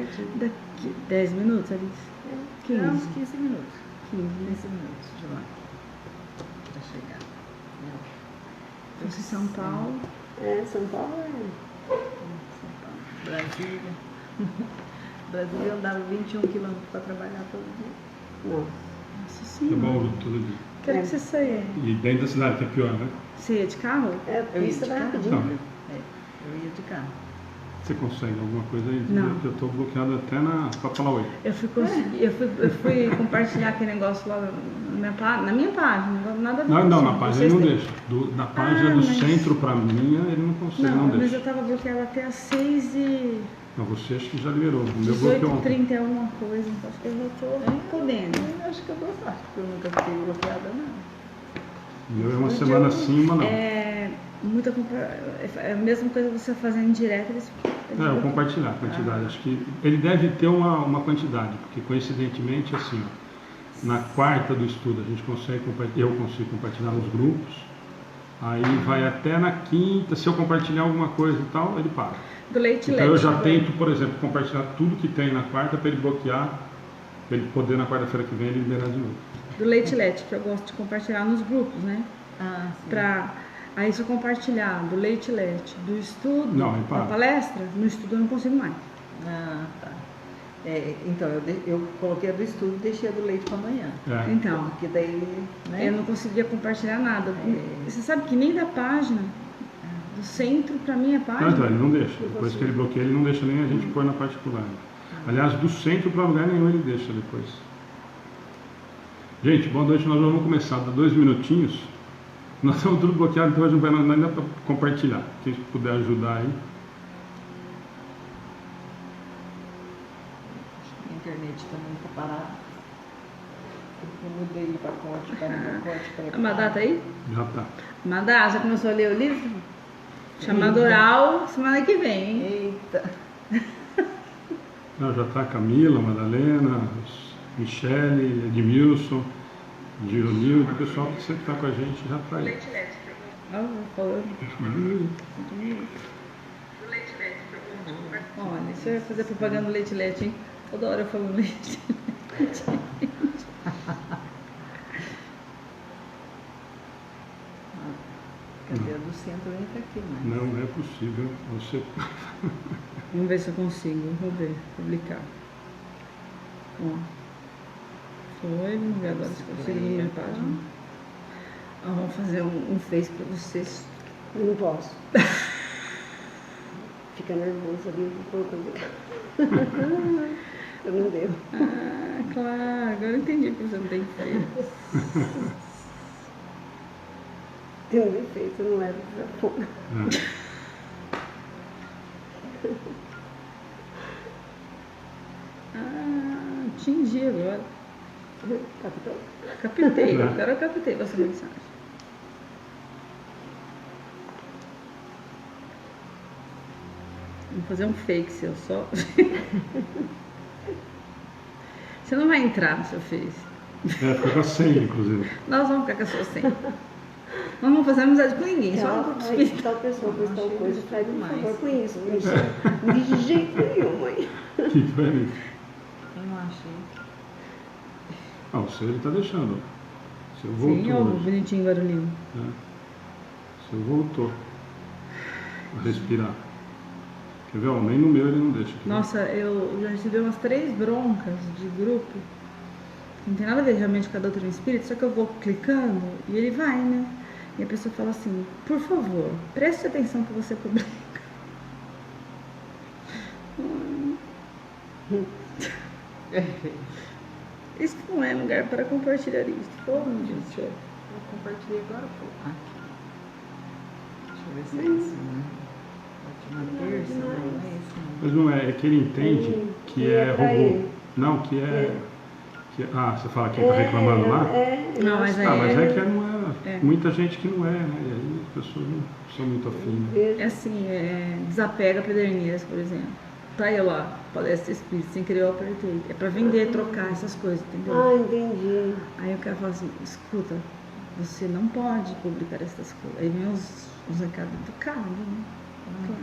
pertinho. Daqui 10 minutos, Alice? 15. É, uns 15 minutos. 15, né? 15 minutos de lá. Pra chegar. Fosse São Paulo. São Paulo São Paulo. Brasília. Brasília eu andava 21 quilômetros para trabalhar todo dia. Não. Nossa É Senhora. bom todo dia. Quero que você saia. E dentro da cidade que é pior, né? Você ia de carro? Eu ia Pista de vai carro. rapidinho. Não. Eu ia de carro. Você consegue alguma coisa aí? Não. Eu tô bloqueado até na Papalaui. Eu fui compartilhar aquele negócio lá na minha página, nada a ver. Não, na com página vocês ele não têm. deixa. Na página do mas- centro pra minha, ele não consegue, não Não, mas deixa. eu tava bloqueada até às 6h18h30, Não, você acho que já liberou. O meu bloqueou ontem. alguma coisa, então acho que eu já tô podendo. Eu acho que eu dou sorte, porque eu nunca fiquei bloqueada, não. O meu é uma semana sim, uma não. É a mesma coisa que você fazendo direto, eles Eu compartilhar a quantidade. Acho que ele deve ter uma quantidade, porque coincidentemente, assim, ó, na quarta do estudo a gente consegue eu consigo compartilhar nos grupos, aí vai até na quinta, se eu compartilhar alguma coisa e tal, ele para. do leite Então eu já né? tento, por exemplo, compartilhar tudo que tem na quarta para ele bloquear, para ele poder na quarta-feira que vem ele liberar de novo. Do leite que eu gosto de compartilhar nos grupos, né? Ah, sim. Aí se eu compartilhar do leite do estudo, Não, aí para. da palestra, no estudo eu não consigo mais. Ah, tá. Então, eu coloquei a do estudo e deixei a do leite para amanhã. É. Então, Porque daí, né? eu não conseguia compartilhar nada. É. Você sabe que nem da página, do centro pra minha Não, página. então ele não deixa. Depois que ele bloqueia, ele não deixa nem a gente pôr na particular. Aliás, do centro para lugar nenhum ele deixa depois. Gente, boa noite. Nós vamos começar. Dá 2 minutinhos. Nós estamos tudo bloqueado, então a gente não vai ainda para compartilhar. Quem puder ajudar aí. A internet também está parada. Eu mudei o pacote para o pacote para Uma data aí? Já tá. Madá, já começou a ler o livro? Chamado Oral, semana que vem, hein? Eita! Não, já tá a Camila, Madalena, Michele, Edmilson, Gironildo, o pessoal que sempre está com a gente já está aí. Falando. Olha, você vai fazer propaganda do Leite, hein? Toda hora eu falo leite. Cadê a do centro? Entra aqui, mas... Não é possível você. Vamos ver se eu consigo. Vou ver, publicar. Ó. Foi, vamos ver agora se eu consigo na minha página. Ó, vamos fazer um Face pra vocês. Eu não posso. Fica nervoso ali, não vou publicar. Eu não devo. Ah, claro, agora eu entendi que você não tem Face. Tem um defeito, não é do telefone. Atingi agora. Capitão? Captei, agora eu captei essa mensagem. Vamos fazer um fake seu só. Você não vai entrar no seu Face. Fica sem, inclusive. Nós vamos ficar com a sua senha. Nós não vamos fazer amizade com ninguém, só no grupo Aí espírita. tal pessoa fez tal coisa, faz por mais. favor com isso. De jeito nenhum, mãe. Que diferente. Eu não achei. Ah, o seu ele está deixando. O seu voltou. Sim, ó, o hoje. bonitinho barulhinho. O seu voltou a respirar. Quer ver? Ó, nem no meu ele não deixa. Aqui, Nossa, eu já recebi umas 3 broncas de grupo. Não tem nada a ver realmente com a doutrina espírita, só que eu vou clicando e ele vai, né? E a pessoa fala assim, por favor, preste atenção que você publica. Isso não é lugar para compartilhar isso. Oh, meu Deus do céu. Eu compartilhei agora, pô. Aqui. Deixa eu ver se é isso, né? Última terça, não é esse, não. Mas não é que ele entende que é pra robô. ele. Não, que é. Você fala que está reclamando lá? Não, mas Ah, mas é que não é. É. Muita gente que não é, né? E aí as pessoas não são muito afins. Né? É assim, desapega Pederneiras, por exemplo. Tá eu lá, palestra espírita, sem querer eu apertei. É pra vender, trocar essas coisas, entendeu? Ah, entendi. Aí o cara fala assim, escuta, você não pode publicar essas coisas. Aí vem os recados educados, né? Claro.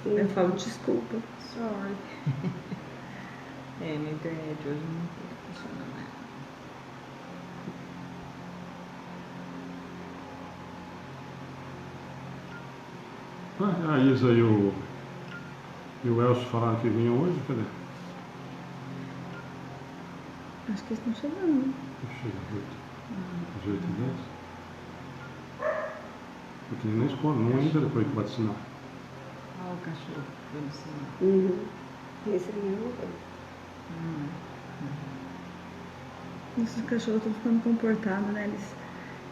Aí eu falo, desculpa. Sorry. internet hoje não funciona nada. A Isa e o Elcio falaram que vinham hoje, cadê? Acho que eles estão chegando. Chega às 8h10. Porque nem na escola, não entra depois que vacinar. Olha o cachorro pelo sinal. Esse aí não tem. Esses cachorros estão ficando comportados, né?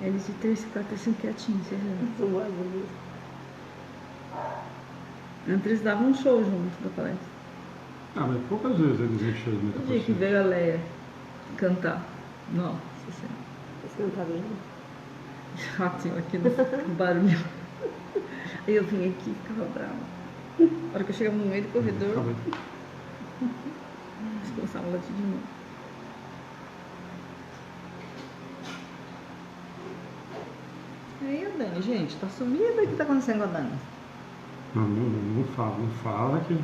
Eles de terça e quarta assim quietinhos, você viu? São boazinhos. Antes eles davam um show junto da palestra. Mas poucas vezes eles encheram muita O dia que paciência. veio a Leia cantar. Nossa Senhora. Esse não tá vendo? Ratinho aqui no barulho. Aí eu vim aqui e ficava brava. A hora que eu chegava no meio do corredor, Acabei. eles começavam a latir de novo. E aí, a Dani, gente, tá sumida? O que tá acontecendo com a Dani? Não fala que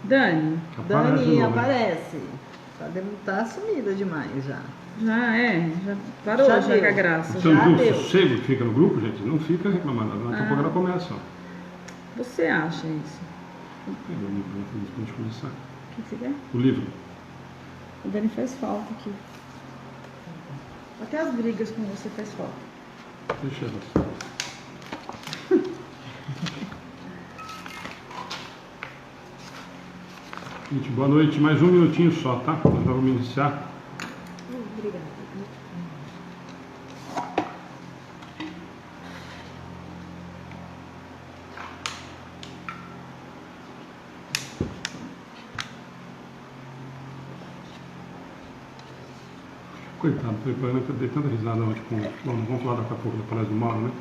Dani, aparece Dani não, né? aparece. Tá sumida demais já. já parou Já já deu. com a graça. Você não Já viu o deu. sossego que fica no grupo, gente? Não fica reclamando. Daqui a pouco ela começa. Ó. Você acha isso? Pega o livro pra gente começar. O que você quer? O livro. O Dani faz falta aqui. Até as brigas com você faz falta. Deixa ela. Gente, boa noite. Mais um minutinho só, tá? Nós vamos iniciar. Obrigada. Coitado, eu dei tanta risada ontem com. Bom, vamos falar daqui a pouco da palestra do Mauro, né?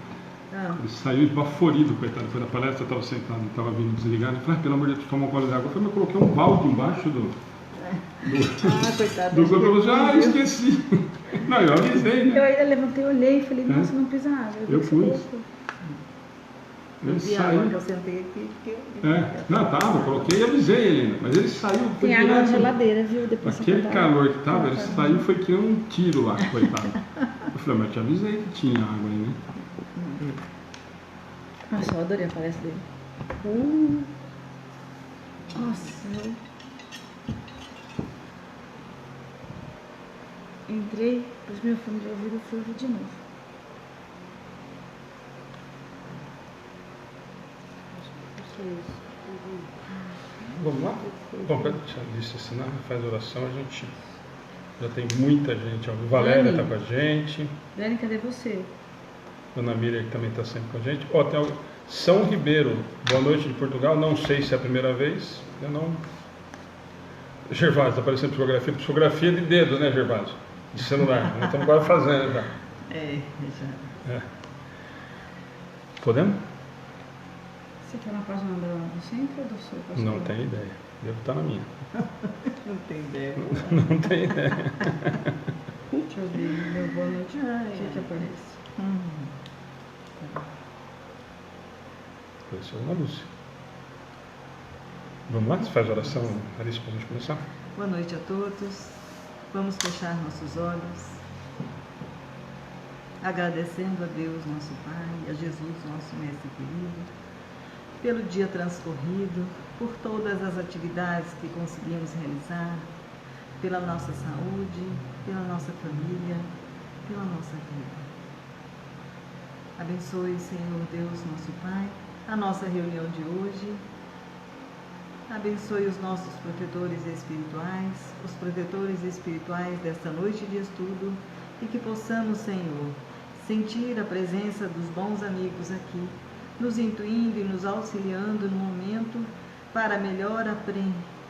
Ah, Ele saiu esbaforido, coitado. Depois da palestra, eu estava sentado, ele estava vindo desligado. Ele falou, pelo amor de Deus, toma um gole de água. Eu falei, mas eu coloquei um balde embaixo coitado. do copo. Eu falei, esqueci. Não, eu avisei, Eu né? ainda levantei, olhei e falei, É. nossa, não pisa água. Eu vi que pus. você colocou. Eu Ele vi a hora que eu saiu. sentei aqui, porque Não, tava, eu coloquei e avisei ele ainda. Mas ele saiu. foi Tem água na direto. geladeira, viu? Depois você Aquele contar. calor que tava, ele saiu e foi que nem um tiro lá, coitado. Eu falei, mas eu te avisei que tinha água aí, né? Nossa, eu adorei a palestra dele. Nossa, eu entrei, pus meu fone de ouvido e fui ouvir de novo. Vamos lá? Bom, já disse assim, né? Faz oração, a gente já tem muita gente. Ó. Valéria está com a gente, Dani, cadê você? Dona Miriam que também está sempre com a gente. Ó, tem São Ribeiro, boa noite de Portugal, não sei se é a primeira vez, eu não... Gervásio, está aparecendo psicografia de dedo, né, Gervásio? De celular, nós estamos quase fazendo já. já. Podemos? Você tá na página do centro ou do sul? Não tenho ideia, devo estar na minha. Não tem ideia. Não tenho ideia. Deixa eu ver, meu boa noite. Ai, O que aparece? Apareceu uma Lúcia. Vamos lá? Você faz oração, Alice, para a gente começar? Boa noite a todos. Vamos fechar nossos olhos, agradecendo a Deus, nosso Pai, a Jesus, nosso Mestre querido, pelo dia transcorrido, por todas as atividades que conseguimos realizar, pela nossa saúde, pela nossa família, pela nossa vida. Abençoe, Senhor Deus, nosso Pai, a nossa reunião de hoje. Abençoe os nossos protetores espirituais, os protetores espirituais desta noite de estudo, e que possamos, Senhor, sentir a presença dos bons amigos aqui, nos intuindo e nos auxiliando no momento para melhor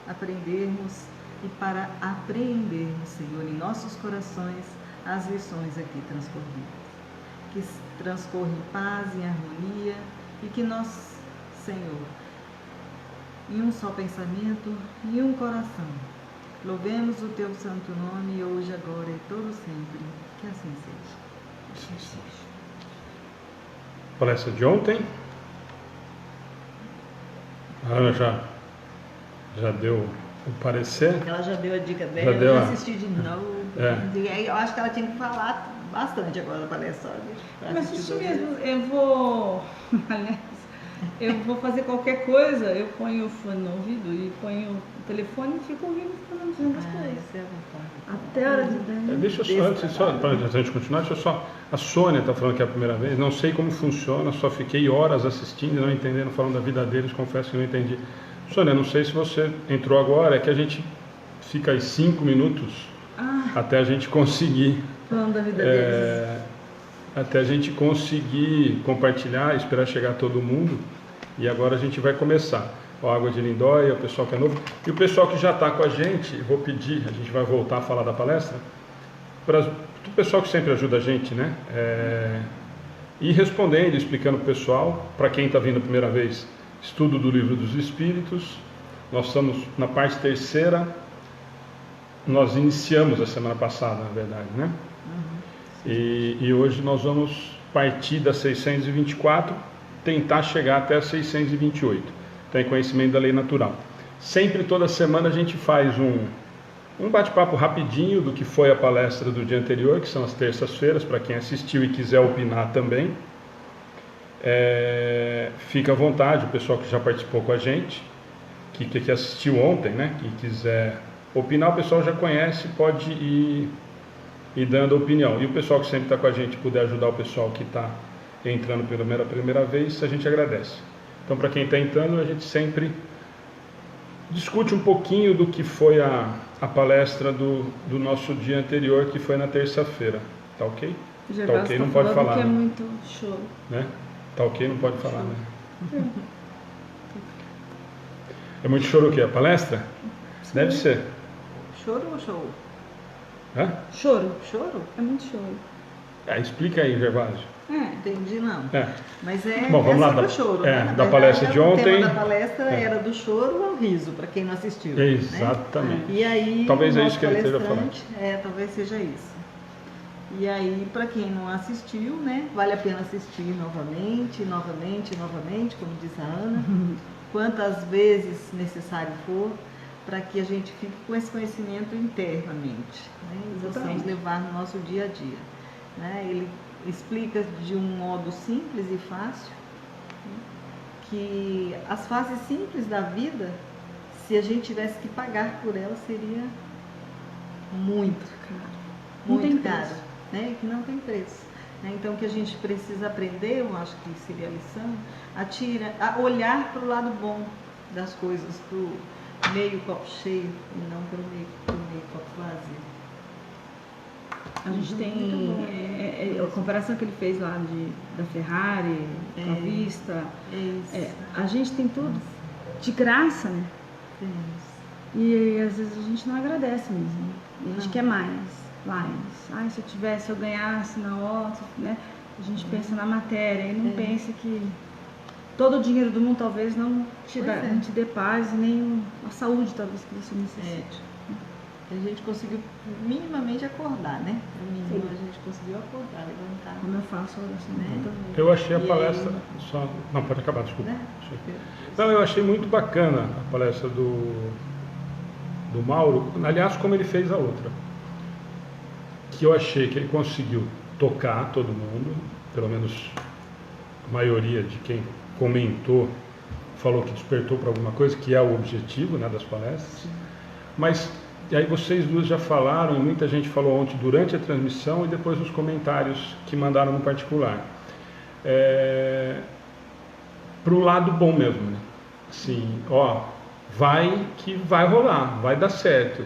aprendermos e para apreendermos, Senhor, em nossos corações as lições aqui transcorridas. Que transcorra em paz e harmonia e que nós, Senhor, em um só pensamento e um coração, louvemos o Teu santo nome hoje, agora e todo sempre. Que assim seja. Palestra de ontem. A Ana já deu o parecer. Ela já deu a dica dela, Já deu eu a- assisti de novo. É. E aí eu acho que ela tinha que falar bastante agora da palestra. Mas assistir mesmo, eu vou. Aliás, eu vou fazer qualquer coisa, eu ponho o fone no ouvido e ponho o telefone e fico ouvindo, fazendo as coisas. Isso é verdade. Até a hora de dormir. Deixa eu só, para a gente continuar, deixa eu só. A Sônia está falando que é a primeira vez, não sei como funciona, só fiquei horas assistindo e não entendendo, falando da vida deles, confesso que não entendi. Sônia, não sei se você entrou agora, é que a gente fica aí 5 minutos até a gente conseguir. Falando da vida deles. Até a gente conseguir compartilhar, esperar chegar todo mundo. E agora a gente vai começar. O Água de Lindóia, o pessoal que é novo. E o pessoal que já está com a gente, vou pedir, a gente vai voltar a falar da palestra, para o pessoal que sempre ajuda a gente, né? Ir respondendo, explicando para o pessoal, para quem está vindo a primeira vez, estudo do Livro dos Espíritos. Nós estamos na parte terceira, nós iniciamos a semana passada, na verdade, né? E hoje nós vamos partir da 624, tentar chegar até a 628. Tem conhecimento da lei natural. Sempre, toda semana, a gente faz um bate-papo rapidinho do que foi a palestra do dia anterior, que são as terças-feiras, para quem assistiu e quiser opinar também. Fica à vontade, o pessoal que já participou com a gente, que assistiu ontem, né, que quiser opinar, o pessoal já conhece, pode ir dando opinião. E o pessoal que sempre está com a gente, puder ajudar o pessoal que está entrando pela primeira vez, a gente agradece. Então, para quem está entrando, a gente sempre discute um pouquinho do que foi a palestra do nosso dia anterior, que foi na terça-feira. Tá ok? Tá ok, não pode falar. Que é né? muito choro. Né? Tá ok, não pode falar, né? É muito choro o quê? A palestra? Sim. Deve ser. Choro ou show? Hã? Choro. Choro? É muito choro. Explica aí, Gervásio. Entendi, não. Mas Bom, vamos lá, sobre o choro, né? Na da verdade, palestra de O ontem. tema da palestra era do choro ao riso, para quem não assistiu. Exatamente. Né? E aí, talvez o é nosso isso que ele esteja falando. palestrante, talvez seja isso. E aí, para quem não assistiu, né, vale a pena assistir novamente, como diz a Ana, quantas vezes necessário for, para que a gente fique com esse conhecimento internamente, né, e possamos levar no nosso dia a dia. Né? Ele explica de um modo simples e fácil, né, que as fases simples da vida, se a gente tivesse que pagar por elas, seria muito caro, muito caro, né? Que não tem preço. Né? Então, o que a gente precisa aprender, eu acho que seria a lição, a olhar para o lado bom das coisas, para o meio copo cheio e não para o meio copo vazio. A gente tem a comparação que ele fez lá da Ferrari, com a Vista. A gente tem tudo de graça, né? E às vezes a gente não agradece mesmo. A gente quer mais. Se eu ganhasse na hora, né? A gente pensa na matéria e não pensa que todo o dinheiro do mundo talvez não te dê paz, nem a saúde talvez que você necessite. A gente conseguiu minimamente acordar, né? A gente conseguiu acordar, levantar. Como eu faço a oração, né? Eu achei a palestra... Não, pode acabar, desculpa. Né? Não, eu achei muito bacana a palestra do Mauro, aliás, como ele fez a outra. Que eu achei que ele conseguiu tocar todo mundo, pelo menos a maioria de quem comentou falou que despertou para alguma coisa, que é o objetivo, né, das palestras. Mas... E aí vocês duas já falaram, e muita gente falou ontem durante a transmissão e depois nos comentários que mandaram no particular. Para o lado bom mesmo, né? Assim, que vai rolar, vai dar certo.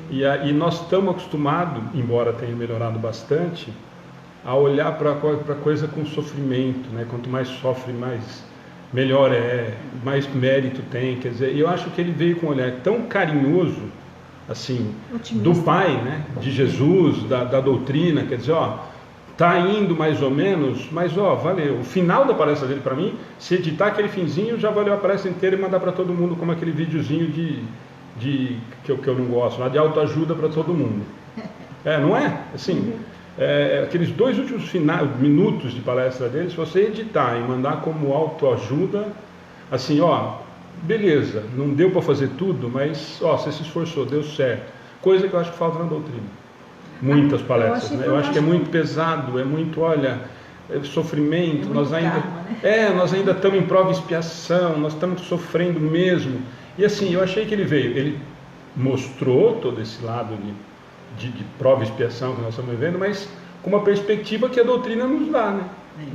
E nós estamos acostumados, embora tenha melhorado bastante, a olhar para a coisa com sofrimento, né? Quanto mais sofre, melhor mais mérito tem. Quer dizer, eu acho que ele veio com um olhar tão carinhoso, assim, otimista, do Pai, né, de Jesus, da doutrina, quer dizer, tá indo mais ou menos, mas valeu. O final da palestra dele, para mim, se editar aquele finzinho, já valeu a palestra inteira e mandar para todo mundo como aquele videozinho que eu não gosto, lá de autoajuda para todo mundo. Não é? Assim, aqueles 2 últimos minutos de palestra dele, se você editar e mandar como autoajuda, assim, beleza, não deu para fazer tudo, mas ó, você se esforçou, deu certo. Coisa que eu acho que falta na doutrina. Muitas palestras, né? Eu acho que é muito pesado, é muito, olha, sofrimento, muito nós ainda karma, né? nós ainda estamos em prova e expiação, nós estamos sofrendo mesmo. E assim, eu achei que ele mostrou todo esse lado de prova e expiação que nós estamos vivendo, mas com uma perspectiva que a doutrina nos dá, né?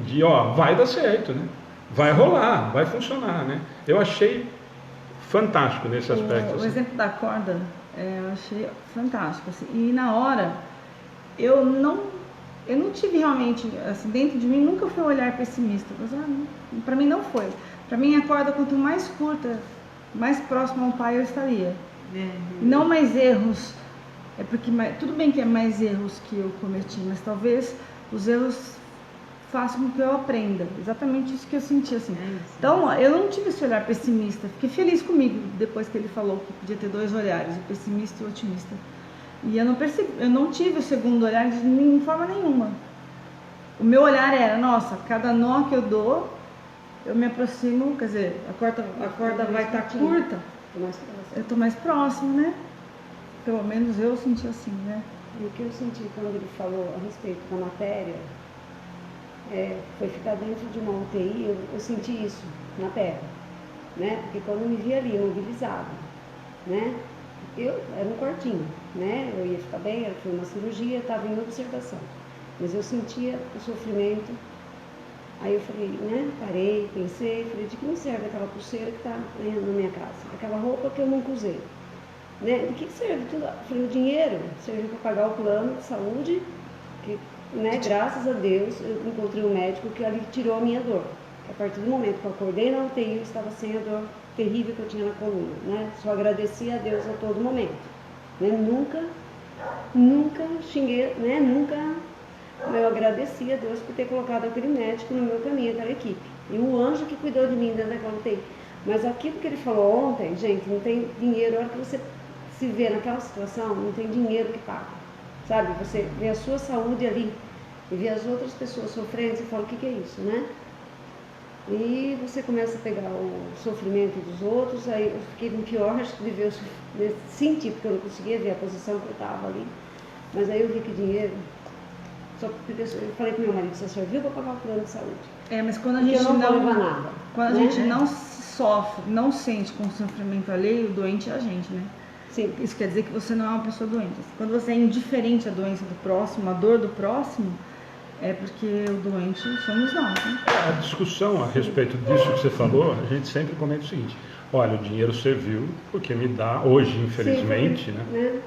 De, ó, vai dar certo, né? Vai rolar, vai funcionar, né? Eu achei fantástico nesse aspecto. O assim. exemplo da corda, eu achei fantástico, assim. E na hora, eu não tive realmente, assim, dentro de mim, nunca foi um olhar pessimista. Para mim não foi. Para mim, a corda, quanto mais curta, mais próximo ao Pai eu estaria. Não mais erros, porque tudo bem que é mais erros que eu cometi, mas talvez os erros façam com que eu aprenda. Exatamente isso que eu senti, assim. Então, eu não tive esse olhar pessimista. Fiquei feliz comigo depois que ele falou que podia ter 2 olhares, o pessimista e o otimista. E eu não tive o segundo olhar de forma nenhuma. O meu olhar era, nossa, cada nó que eu dou, eu me aproximo, quer dizer, a corda vai estar curta, eu estou mais próximo, né? Pelo menos eu senti assim, né? E o que eu senti quando ele falou a respeito da matéria, foi ficar dentro de uma UTI, eu senti isso na Terra, né? Porque quando eu me vi ali, mobilizado, né? Eu era um quartinho, né? Eu ia ficar bem, foi uma cirurgia, estava em observação. Mas eu sentia o sofrimento. Aí eu falei, né? Parei, pensei, falei, de que me serve aquela pulseira que está na minha casa? Aquela roupa que eu nunca usei. Né? De que serve tudo? Eu falei, o dinheiro serviu para pagar o plano de saúde, que, né, graças a Deus, eu encontrei um médico que ali tirou a minha dor. A partir do momento que eu acordei na UTI, eu estava sem a dor terrível que eu tinha na coluna, né? Só agradecia a Deus a todo momento, né? Nunca xinguei, né? Nunca eu agradeci a Deus por ter colocado aquele médico no meu caminho, aquela equipe, e o anjo que cuidou de mim dentro daquela UTI. Mas aquilo que ele falou ontem, gente, não tem dinheiro. A hora que você se vê naquela situação, não tem dinheiro que paga, sabe? Você vê a sua saúde ali e vê as outras pessoas sofrendo, você fala, o que é isso, né? E você começa a pegar o sofrimento dos outros. Aí eu fiquei no pior, acho que de ver, sentir, porque eu não conseguia ver a posição que eu estava ali. Mas aí eu vi que dinheiro, só porque eu falei para meu marido, você serviu para pagar o plano de saúde. Mas quando a Porque gente eu não vou levar não, nada, quando né? a gente não sofre, não sente com o sofrimento alheio, o doente é a gente, né? Sim. Isso quer dizer que você não é uma pessoa doente. Quando você é indiferente à doença do próximo, à dor do próximo, é porque o doente somos nós, né? A discussão a respeito disso que você falou, a gente sempre comenta o seguinte: olha, o dinheiro serviu porque me dá, hoje, infelizmente, né?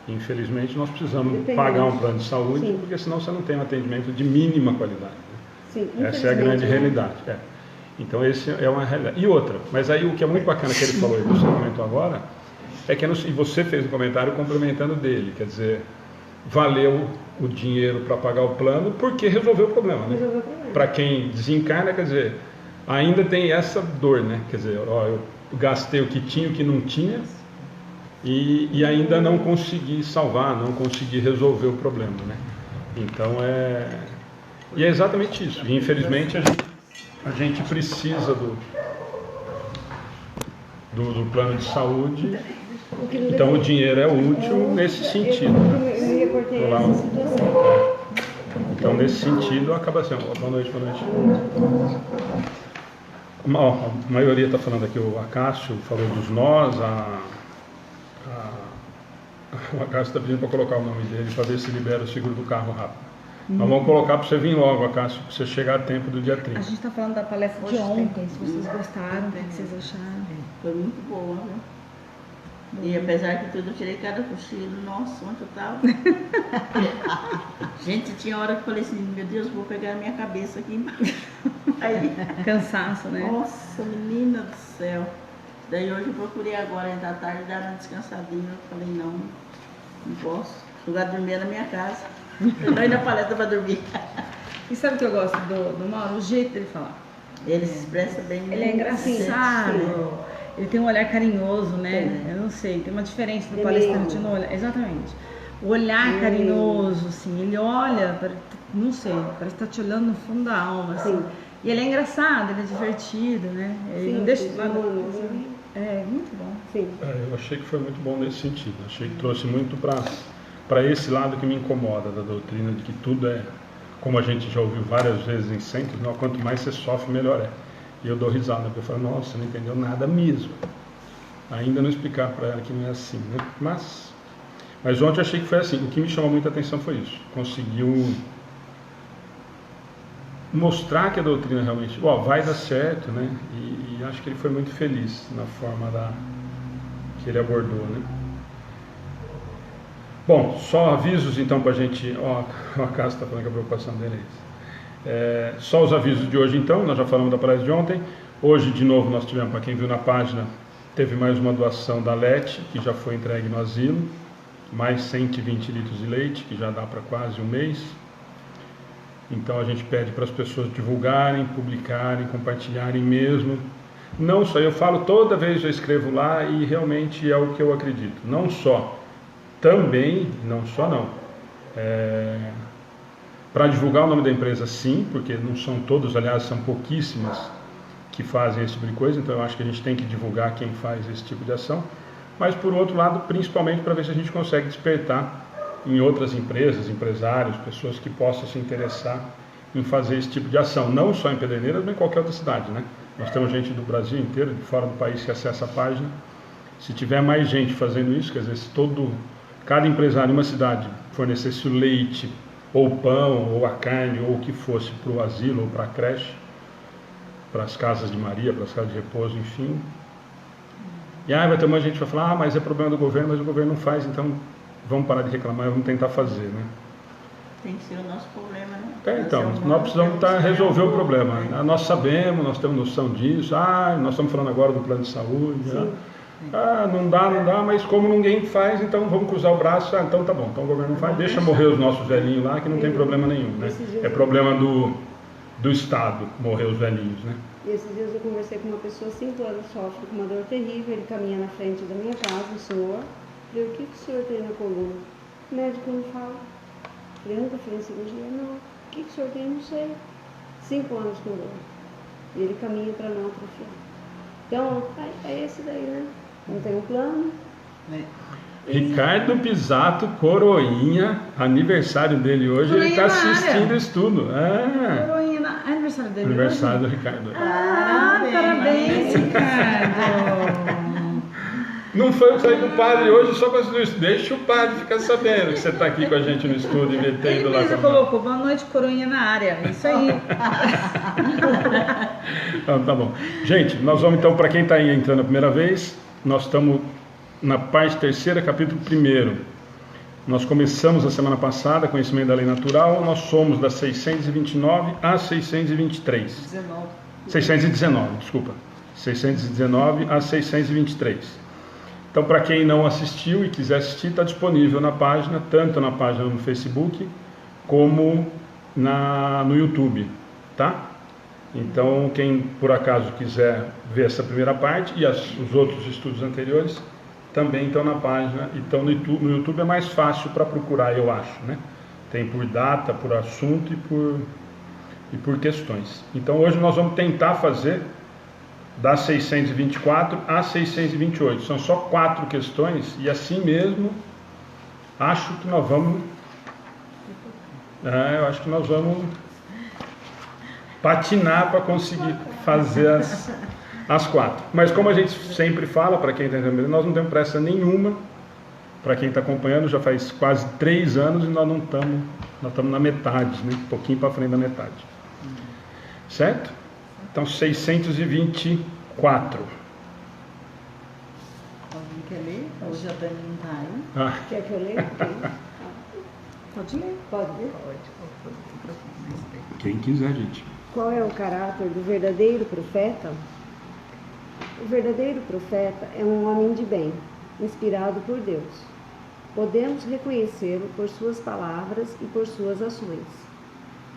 Infelizmente, nós precisamos pagar um plano de saúde, sim, porque senão você não tem um atendimento de mínima qualidade. Né? Sim, essa é a grande realidade. Então, esse é uma realidade. E outra, mas aí o que é muito bacana que ele falou e você comentou agora, é que e você fez um comentário complementando dele, quer dizer, valeu o dinheiro para pagar o plano porque resolveu o problema, né? Para quem desencarna, quer dizer, ainda tem essa dor, né? Quer dizer, ó, eu gastei o que tinha, o que não tinha, e ainda não consegui salvar, não consegui resolver o problema, né? Então e é exatamente isso. E infelizmente a gente precisa do plano de saúde. Então o dinheiro é útil nesse sentido. Eu me reportei a essa situação. Então nesse sentido acaba sendo. Boa noite, boa noite. A maioria está falando aqui, o Acácio falou dos nós, o Acácio está pedindo para colocar o nome dele para ver se libera o seguro do carro rápido. Nós vamos colocar para você vir logo, Acácio, para você chegar a tempo do dia 30. A gente está falando da palestra de ontem, se vocês gostaram, o que vocês acharam? Foi muito boa, né? E apesar de tudo, eu tirei cada cochilo. Nossa, onde eu tava? Gente, tinha hora que eu falei assim, meu Deus, vou pegar a minha cabeça aqui embaixo. Aí, cansaço, né? Nossa, menina do céu. Daí hoje eu procurei agora, ainda à tarde, dar uma descansadinha. Eu falei, não posso. Lugar de dormir é na minha casa. Eu não ir na palestra para dormir. E sabe o que eu gosto do Mauro? O jeito dele falar. Ele se expressa bem. Ele é engraçado. Ele tem um olhar carinhoso, né? Eu não sei, tem uma diferença do palestrante no olhar. Exatamente. O olhar carinhoso, assim, ele olha, não sei, parece que tá te olhando no fundo da alma, assim. E ele é engraçado, ele é divertido, né? Ele não deixa nada. É, muito bom. Sim. Eu achei que foi muito bom nesse sentido. Achei que trouxe muito para esse lado que me incomoda da doutrina, de que tudo é, como a gente já ouviu várias vezes em centros, não, quanto mais você sofre, melhor é. E eu dou risada, porque eu falo, nossa, você não entendeu nada mesmo. Ainda não explicar para ela que não é assim, né? Mas ontem eu achei que foi assim. O que me chamou muita atenção foi isso. Conseguiu mostrar que a doutrina realmente vai dar certo, né? E acho que ele foi muito feliz na forma que ele abordou, né? Bom, só avisos então para a gente. A Cássia está falando que a preocupação dele é isso. Só os avisos de hoje então. Nós já falamos da palestra de ontem. Hoje, de novo, nós tivemos, para quem viu na página, teve mais uma doação da Lete, que já foi entregue no asilo, mais 120 litros de leite, que já dá para quase um mês. Então a gente pede para as pessoas divulgarem, publicarem, compartilharem mesmo. Não só, eu falo toda vez, eu escrevo lá e realmente é o que eu acredito. Não só, também, não só não. Para divulgar o nome da empresa, sim, porque não são todos, aliás, são pouquíssimas que fazem esse tipo de coisa, então eu acho que a gente tem que divulgar quem faz esse tipo de ação. Mas por outro lado, principalmente para ver se a gente consegue despertar em outras empresas, empresários, pessoas que possam se interessar em fazer esse tipo de ação, não só em Pederneiras, mas em qualquer outra cidade, né? Nós temos gente do Brasil inteiro, de fora do país, que acessa a página. Se tiver mais gente fazendo isso, quer dizer, se cada empresário em uma cidade fornecesse o leite, ou o pão, ou a carne, ou o que fosse para o asilo, ou para a creche, para as casas de Maria, para as casas de repouso, enfim. E aí vai ter uma gente que vai falar, mas é problema do governo, mas o governo não faz, então vamos parar de reclamar e vamos tentar fazer, né? Tem que ser o nosso problema, né? Então, nós precisamos resolver o problema. Nós sabemos, nós temos noção disso. Nós estamos falando agora do plano de saúde. Não dá, mas como ninguém faz, então vamos cruzar o braço. Então tá bom, então o governo não faz, deixa morrer os nossos velhinhos lá, que não tem problema nenhum, né? É problema do Estado morrer os velhinhos, né? E esses dias eu conversei com uma pessoa, 5 anos, sofre com uma dor terrível, ele caminha na frente da minha casa, o senhor. Eu falei, o que o senhor tem na coluna? O médico não fala. Eu falei, nunca fiz cirurgia? Não. O que o senhor tem? Não sei. 5 anos com dor. E ele caminha para não atrofiar. Então, é esse daí, né? Não tem um plano. Ricardo Pisato, coroinha, aniversário dele hoje, ele está assistindo isso tudo. Coroinha, aniversário dele aniversário hoje? do Ricardo. Parabéns, Ricardo. Não foi eu sair com o padre hoje só para isso. Deixa o padre ficar sabendo que você está aqui com a gente no estúdio, metendo lá. Ele colocou, boa noite, coroinha na área. Isso aí. Então, tá bom. Gente, nós vamos então, para quem está aí entrando a primeira vez, nós estamos na parte 3ª, capítulo 1º. Nós começamos a semana passada, conhecimento da lei natural, nós somos das 629 a 623. 619, desculpa. 619 a 623. Então, para quem não assistiu e quiser assistir, está disponível na página, tanto na página no Facebook, como no YouTube, tá? Então, quem por acaso quiser ver essa primeira parte e os outros estudos anteriores, também estão na página e estão no YouTube. No YouTube é mais fácil para procurar, eu acho, né? Tem por data, por assunto e por questões. Então, hoje nós vamos tentar fazer das 624 a 628. São só 4 questões e assim mesmo acho que nós vamos patinar para conseguir fazer as 4. Mas como a gente sempre fala, para quem está entendendo, nós não temos pressa nenhuma. Para quem está acompanhando, já faz quase 3 anos e nós estamos na metade, né? Um pouquinho para frente da metade. Certo? Então, 624. Alguém quer ler? Hoje a Dani não está aí. Quer que eu leia? Pode ler. Pode ler? Quem quiser, gente. Qual é o caráter do verdadeiro profeta? O verdadeiro profeta é um homem de bem, inspirado por Deus. Podemos reconhecê-lo por suas palavras e por suas ações.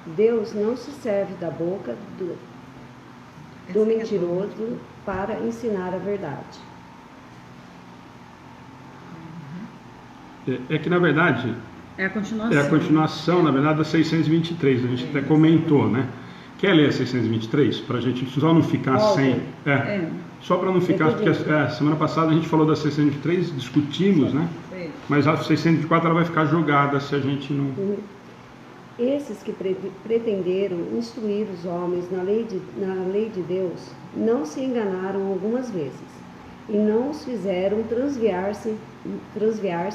Deus não se serve da boca do mentiroso para ensinar a verdade. É que, na verdade, é a continuação. É a continuação, na verdade, da 623. A gente até comentou, né? Quer ler a 623? Para a gente só não ficar sem... Só para não ficar... Porque semana passada a gente falou da 623, discutimos, né? Mas a 624 ela vai ficar jogada se a gente não... Esses que pretenderam instruir os homens na lei de Deus não se enganaram algumas vezes e não os fizeram transviar-se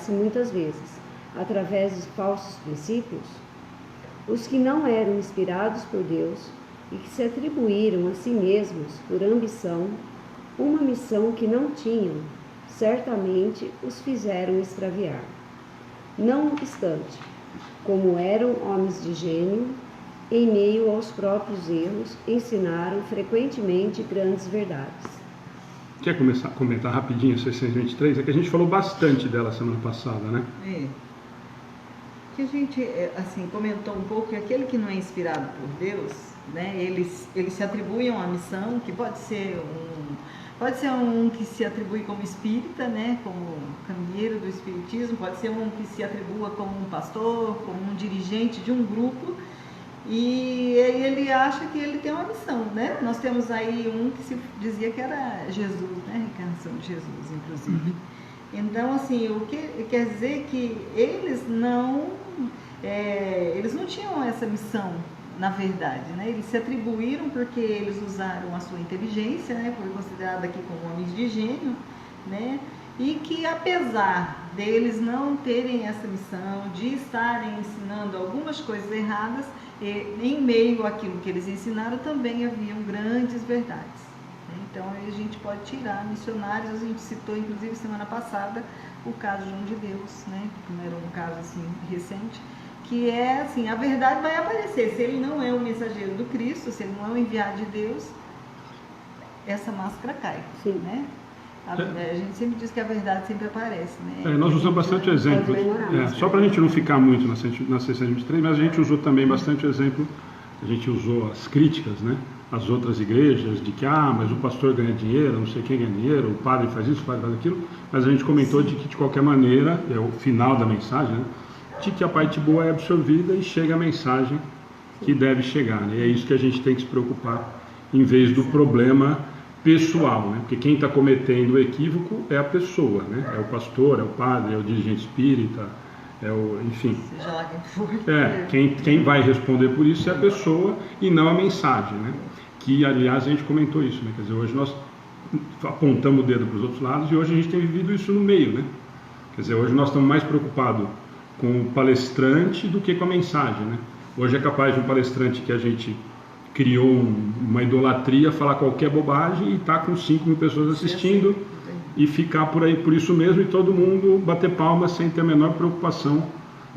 muitas vezes através de falsos princípios. Os que não eram inspirados por Deus e que se atribuíram a si mesmos por ambição uma missão que não tinham, certamente os fizeram extraviar. Não obstante, como eram homens de gênio, em meio aos próprios erros, ensinaram frequentemente grandes verdades. Quer começar a comentar rapidinho a 623? É que a gente falou bastante dela semana passada, né? Que a gente, assim, comentou um pouco que aquele que não é inspirado por Deus, né, eles se atribuem a uma missão, que pode ser um que se atribui como espírita, né, como caminheiro do espiritismo, pode ser um que se atribua como um pastor, como um dirigente de um grupo, e ele acha que ele tem uma missão, né? Nós temos aí um que se dizia que era Jesus, né, a reencarnação de Jesus, inclusive. Então, assim, o que quer dizer que eles não tinham essa missão, na verdade, né? Eles se atribuíram porque eles usaram a sua inteligência, né? Foi considerada aqui como homens de gênio, né? E que apesar deles não terem essa missão, de estarem ensinando algumas coisas erradas, em meio àquilo que eles ensinaram também haviam grandes verdades. Então a gente pode tirar missionários, a gente citou inclusive semana passada o caso João de Deus, né? Que era um caso assim recente, que é assim, a verdade vai aparecer. Se ele não é o mensageiro do Cristo, se ele não é o enviado de Deus, essa máscara cai, né? A gente sempre diz que a verdade sempre aparece, né? Nós usamos bastante exemplo, só para a gente não ficar muito na 623, mas a gente usou também bastante exemplo, a gente usou as críticas, né? As outras igrejas, de que, mas o pastor ganha dinheiro, não sei quem ganha dinheiro, o padre faz isso, o padre faz aquilo, mas a gente comentou de que, de qualquer maneira, é o final da mensagem, né? De que a parte boa é absorvida e chega a mensagem que deve chegar, né? E é isso que a gente tem que se preocupar, em vez do problema pessoal, né? Porque quem está cometendo o equívoco é a pessoa, né? É o pastor, é o padre, é o dirigente espírita, enfim. Seja lá quem for. Quem vai responder por isso é a pessoa e não a mensagem, né? Que, aliás, a gente comentou isso, né? Quer dizer, hoje nós apontamos o dedo para os outros lados e hoje a gente tem vivido isso no meio, né? Quer dizer, hoje nós estamos mais preocupados com o palestrante do que com a mensagem, né? Hoje é capaz de um palestrante que a gente criou uma idolatria falar qualquer bobagem e está com 5.000 pessoas assistindo e ficar por aí por isso mesmo e todo mundo bater palmas sem ter a menor preocupação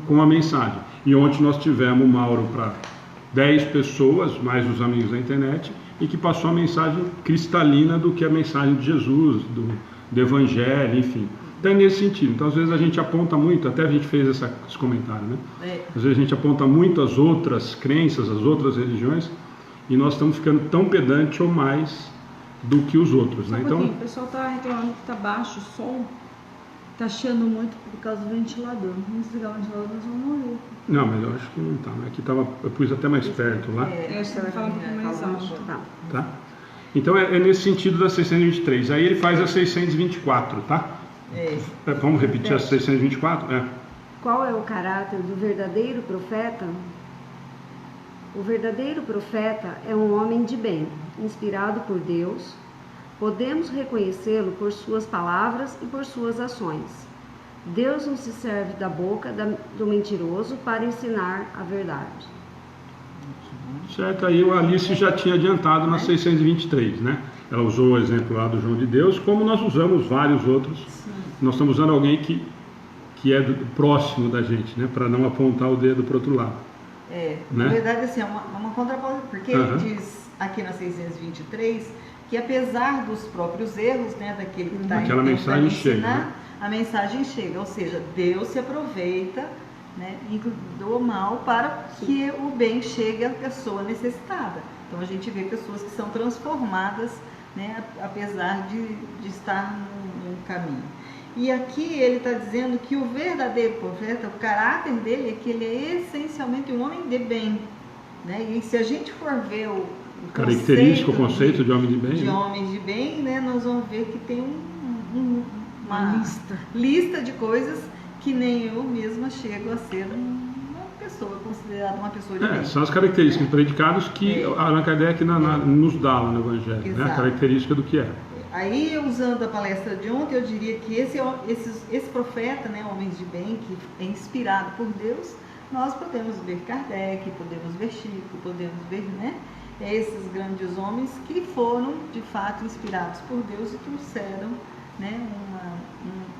com a mensagem. E ontem nós tivemos o Mauro para 10 pessoas, mais os amigos da internet, e que passou a mensagem cristalina do que a mensagem de Jesus, do Evangelho, enfim. Então é nesse sentido. Então às vezes a gente aponta muito, até a gente fez esse comentário, né? Às vezes a gente aponta muito as outras crenças, as outras religiões, e nós estamos ficando tão pedante ou mais do que os outros, né? Então, o pessoal está reclamando que está baixo o som, está chiando muito por causa do ventilador. Vamos desligar o ventilador, nós vamos morrer. Não, mas eu acho que não está. Aqui eu pus até mais perto lá. Você vai falar um pouco mais alto. Tá? Então é nesse sentido da 623. Aí ele faz a 624, tá? Vamos repetir a 624? Qual é o caráter do verdadeiro profeta? O verdadeiro profeta é um homem de bem, inspirado por Deus. Podemos reconhecê-lo por suas palavras e por suas ações. Deus não se serve da boca do mentiroso para ensinar a verdade. Certo, aí o Alice já tinha adiantado na 623, né? Ela usou o exemplo lá do João de Deus, como nós usamos vários outros. Sim. Nós estamos usando alguém que é próximo da gente, né? Para não apontar o dedo para o outro lado. Né? Na verdade, assim, é uma contraposição, porque ele diz aqui na 623 que apesar dos próprios erros, né, daquele que está tentando ensinar, a mensagem chega, ou seja, Deus se aproveita, né, do mal para que o bem chegue à pessoa necessitada. Então a gente vê pessoas que são transformadas, né, apesar de estar num caminho. E aqui ele está dizendo que o verdadeiro profeta, o caráter dele é que ele é essencialmente um homem de bem. né? E se a gente for ver o Característica, o conceito de homem de bem, de né? homens de bem, né, nós vamos ver que tem uma lista. lista de coisas que nem eu mesma chego a ser uma pessoa considerada uma pessoa de bem. São as características predicadas que Allan Kardec nos dá lá no Evangelho, né? A Exato. característica do que é. Aí, usando a palestra de ontem, eu diria que esse profeta, né, homens de bem, que é inspirado por Deus, nós podemos ver Kardec, podemos ver Chico, podemos ver, né, esses grandes homens que foram, de fato, inspirados por Deus e trouxeram, né,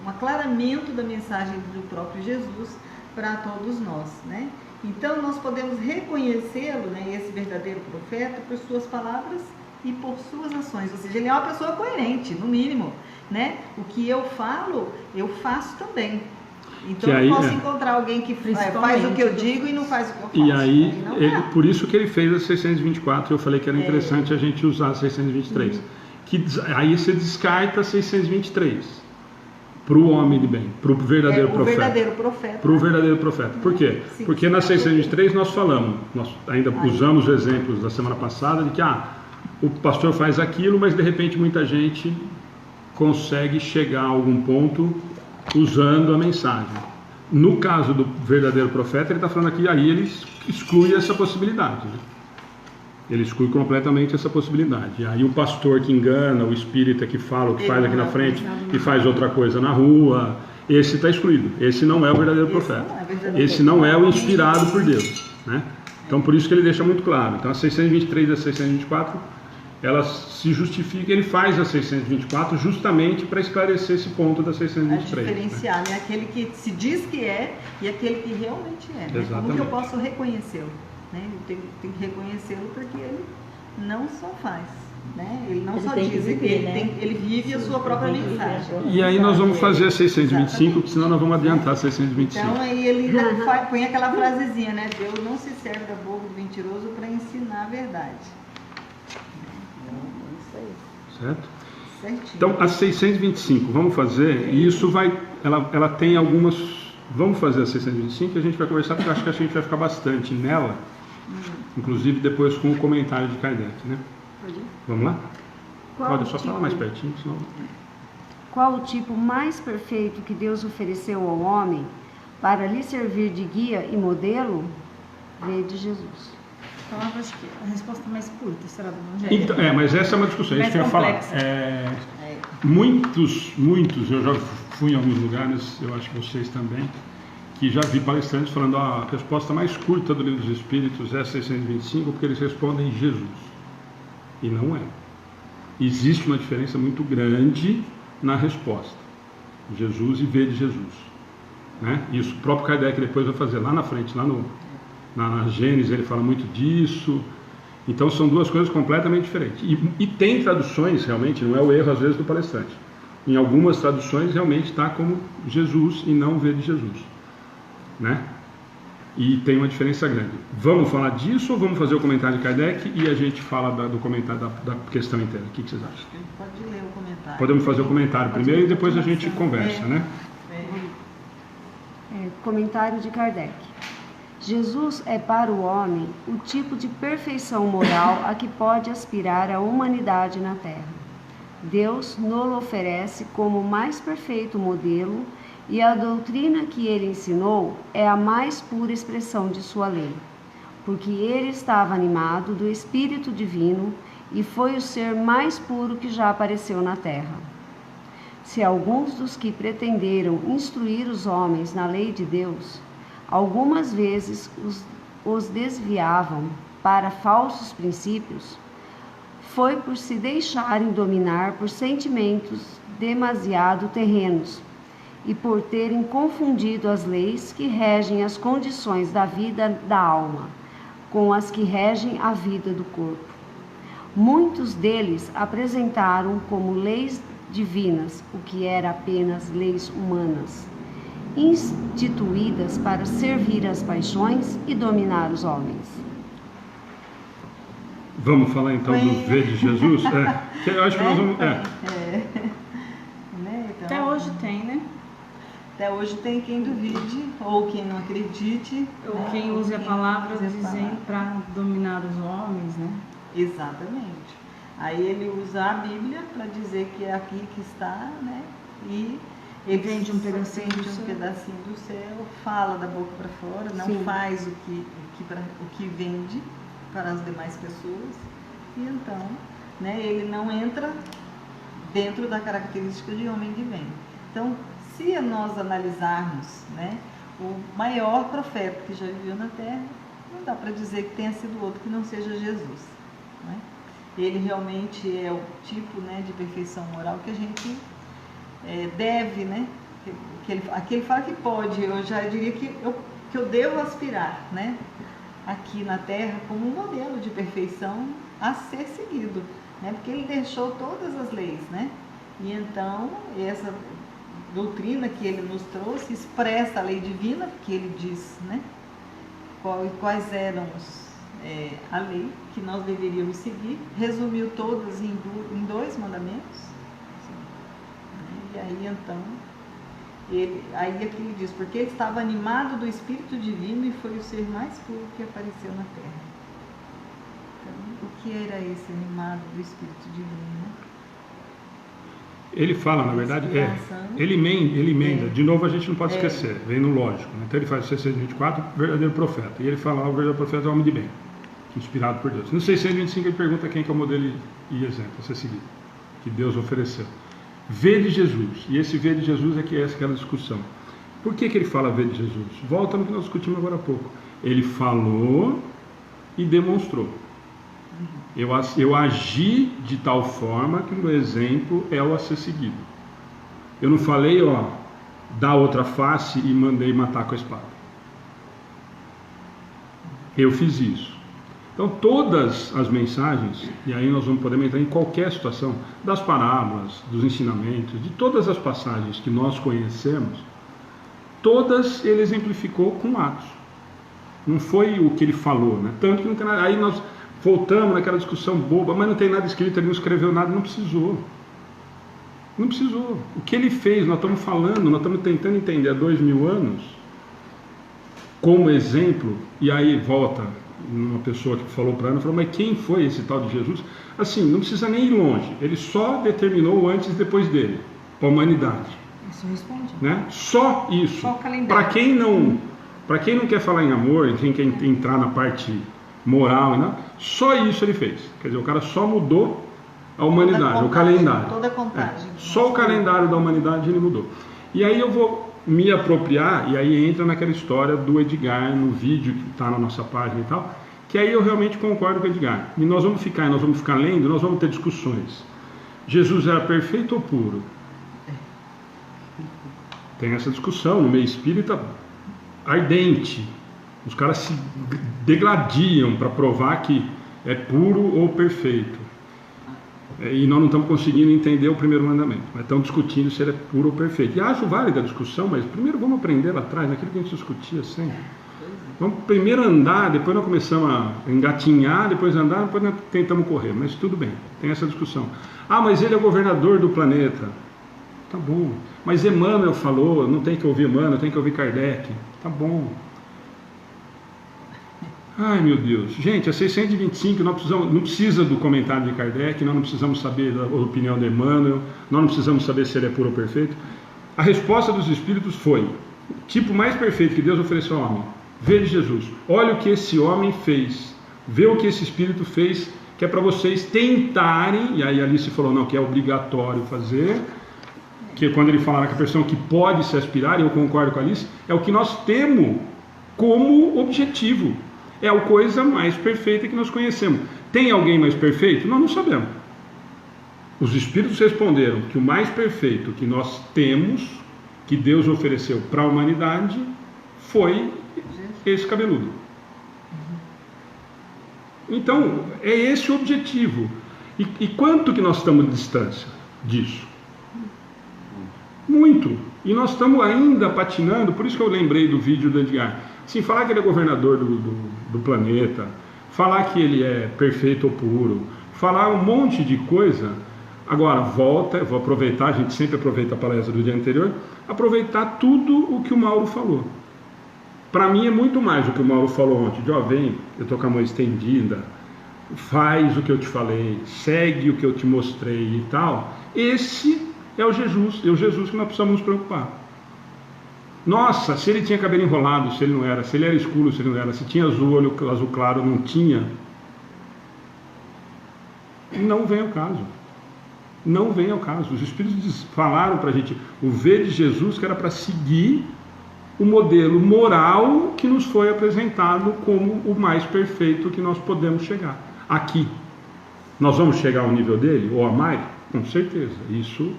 um aclaramento da mensagem do próprio Jesus para todos nós, né? Então, nós podemos reconhecê-lo, né, esse verdadeiro profeta, por suas palavras e por suas ações, ou seja, ele é uma pessoa coerente, no mínimo, né? O que eu falo, eu faço também. Então, aí, eu posso encontrar alguém que faz o que eu digo e não faz o que eu faço. E aí, não dá. por isso que ele fez a 624, eu falei que era interessante a gente usar a 623. Que, aí você descarta a 623 para o homem de bem, para o verdadeiro profeta. Verdadeiro profeta. Para o verdadeiro profeta. Por quê? Sim. Porque na 623 nós falamos, nós ainda usamos os exemplos da semana passada de que o pastor faz aquilo, mas de repente muita gente consegue chegar a algum ponto usando a mensagem. No caso do verdadeiro profeta, ele está falando aqui, aí ele exclui essa possibilidade, né? Ele exclui completamente essa possibilidade. Aí o pastor que engana, o espírita que fala o que faz aqui na frente e faz outra coisa na rua, esse está excluído. Esse não é o verdadeiro profeta. Esse não é o inspirado por Deus, né? Então por isso que ele deixa muito claro. Então a 623 e a 624, elas se justificam, ele faz a 624 justamente para esclarecer esse ponto da 623. A diferenciar, né? Aquele que se diz que é e aquele que realmente é. Né? Como que eu posso reconhecê-lo? Né? Eu tenho que reconhecê-lo porque ele não só faz, né? Ele não só diz, ele vive a sua própria mensagem. E aí nós vamos fazer a 625, porque senão nós vamos adiantar a 625. Então aí ele põe aquela frasezinha, né? Deus não se serve da boca do mentiroso para ensinar a verdade. Certo? Certinho. Então, a 625, vamos fazer, e isso vai, ela tem algumas, vamos fazer a 625 e a gente vai conversar, porque eu acho que a gente vai ficar bastante nela, inclusive depois com o comentário de Kardec, né? Vamos lá? Pode só falar mais pertinho, senão... Qual o tipo mais perfeito que Deus ofereceu ao homem para lhe servir de guia e modelo? Veio de Jesus. Então, eu acho que a resposta mais curta será do Evangelho. Então, mas essa é uma discussão, isso que eu ia falar. Muitos, eu já fui em alguns lugares, eu acho que vocês também, que já vi palestrantes falando a resposta mais curta do Livro dos Espíritos é 625, porque eles respondem Jesus. E não é. Existe uma diferença muito grande na resposta. Jesus e V de Jesus. Né? Isso o próprio Kardec depois vai fazer lá na frente, na Gênesis ele fala muito disso. Então são duas coisas completamente diferentes. E tem traduções, realmente, não é o erro às vezes do palestrante. Em algumas traduções realmente está como Jesus e não V de Jesus. Né? E tem uma diferença grande. Vamos falar disso ou vamos fazer o comentário de Kardec e a gente fala do comentário da questão inteira? O que vocês acham? Pode ler o comentário. Podemos fazer o comentário primeiro e depois a gente conversa, né? Comentário de Kardec. Jesus é para o homem o tipo de perfeição moral a que pode aspirar a humanidade na Terra. Deus nos oferece como o mais perfeito modelo e a doutrina que ele ensinou é a mais pura expressão de sua lei, porque ele estava animado do Espírito Divino e foi o ser mais puro que já apareceu na Terra. Se alguns dos que pretenderam instruir os homens na lei de Deus, algumas vezes os desviavam para falsos princípios, foi por se deixarem dominar por sentimentos demasiado terrenos e por terem confundido as leis que regem as condições da vida da alma com as que regem a vida do corpo. Muitos deles apresentaram como leis divinas o que era apenas leis humanas, instituídas para servir as paixões e dominar os homens. Vamos falar então do V de Jesus? Que eu acho que nós vamos... Né, então, Até hoje tem, né? Até hoje tem quem duvide, ou quem não acredite. Ou né? quem use a palavra use a dizendo palavra. para dominar os homens, né? Exatamente. Aí ele usa a Bíblia para dizer que é aqui que está, né? E ele Vende um pedacinho do vende um céu. pedacinho do céu, fala da boca para fora, não Sim. faz o que vende para as demais pessoas. E então, né, ele não entra dentro da característica de homem divino. Então, se nós analisarmos, né, o maior profeta que já viveu na Terra, não dá para dizer que tenha sido outro que não seja Jesus. Né? Ele realmente é o tipo, né, de perfeição moral que a gente deve, né? Aqui ele fala que pode, eu já diria que eu devo aspirar, né? Aqui na Terra como um modelo de perfeição a ser seguido, né? Porque ele deixou todas as leis, né? E então essa doutrina que ele nos trouxe expressa a lei divina, porque ele diz, né? Quais eram a lei que nós deveríamos seguir, resumiu todas em 2 mandamentos. E aí então, aí aqui ele diz, porque ele estava animado do Espírito Divino e foi o ser mais puro que apareceu na Terra. Então, o que era esse animado do Espírito Divino? Né? Ele fala, na verdade, ele emenda, de novo a gente não pode esquecer, vem no lógico. Né? Então ele faz 624, verdadeiro profeta. E ele fala, o verdadeiro profeta é homem de bem, inspirado por Deus. No 625 ele pergunta quem que é o modelo e exemplo a ser seguido, que Deus ofereceu. Vê de Jesus, e esse vê de Jesus é que é aquela discussão. Por que ele fala vê de Jesus? Volta no que nós discutimos agora há pouco. Ele falou e demonstrou. Eu agi de tal forma que o exemplo é o a ser seguido. Eu não falei, dá outra face e mandei matar com a espada. Eu fiz isso. Então todas as mensagens, e aí nós vamos poder entrar em qualquer situação, das parábolas, dos ensinamentos, de todas as passagens que nós conhecemos, todas ele exemplificou com atos. Não foi o que ele falou, né? Tanto que não tem nada. Aí nós voltamos naquela discussão boba, mas não tem nada escrito, ele não escreveu nada, não precisou. Não precisou. O que ele fez, nós estamos falando, nós estamos tentando entender há 2000 anos, como exemplo, e aí volta uma pessoa que falou para Ana, falou, mas quem foi esse tal de Jesus? Assim, não precisa nem ir longe, ele só determinou o antes e depois dele, para a humanidade. Isso responde. Né? Só isso. Só o calendário. Para quem não quer falar em amor, quem quer entrar na parte moral, né? Só isso ele fez. Quer dizer, o cara só mudou a humanidade, o calendário. Toda a contagem. Só o calendário da humanidade ele mudou. E aí eu vou me apropriar, e aí entra naquela história do Edgar, no vídeo que está na nossa página e tal, que aí eu realmente concordo com o Edgar. E nós vamos ficar lendo, nós vamos ter discussões. Jesus era perfeito ou puro? Tem essa discussão no meio espírita ardente. Os caras se degladiam para provar que é puro ou perfeito. E nós não estamos conseguindo entender o primeiro mandamento, mas estamos discutindo se ele é puro ou perfeito. E acho válida a discussão, mas primeiro vamos aprender lá atrás, naquilo que a gente discutia sempre. Vamos primeiro andar, depois nós começamos a engatinhar, depois andar, depois nós tentamos correr, mas tudo bem, tem essa discussão. Ah, mas ele é o governador do planeta. Tá bom. Mas Emmanuel falou, não tem que ouvir Emmanuel, tem que ouvir Kardec. Tá bom. Ai, meu Deus. Gente, a 625 não precisa do comentário de Kardec, nós não precisamos saber da opinião de Emmanuel, nós não precisamos saber se ele é puro ou perfeito. A resposta dos Espíritos foi, o tipo mais perfeito que Deus ofereceu ao homem, vê de Jesus. Olha o que esse homem fez, vê o que esse Espírito fez, que é para vocês tentarem, e aí Alice falou, não, que é obrigatório fazer, que quando ele falava que a pessoa que pode se aspirar, e eu concordo com a Alice, é o que nós temos como objetivo. É a coisa mais perfeita que nós conhecemos. Tem alguém mais perfeito? Nós não sabemos. Os Espíritos responderam que o mais perfeito que nós temos, que Deus ofereceu para a humanidade, foi esse cabeludo. Então, é esse o objetivo. E quanto que nós estamos de distância disso? Muito. E nós estamos ainda patinando, por isso que eu lembrei do vídeo do Edgar. Sim, falar que ele é governador do planeta, falar que ele é perfeito ou puro, falar um monte de coisa, Agora, volta, eu vou aproveitar, a gente sempre aproveita a palestra do dia anterior, aproveitar tudo o que o Mauro falou. Para mim é muito mais do que o Mauro falou ontem, de vem, eu estou com a mão estendida, faz o que eu te falei, segue o que eu te mostrei e tal. Esse é o Jesus que nós precisamos nos preocupar. Nossa, se ele tinha cabelo enrolado, se ele não era, se ele era escuro, se ele não era, se tinha olho azul claro, não tinha. Não vem ao caso. Não vem ao caso. Os Espíritos falaram para a gente o ver de Jesus, que era para seguir o modelo moral que nos foi apresentado como o mais perfeito que nós podemos chegar. Aqui, nós vamos chegar ao nível dele, ou a mais? Com certeza. Isso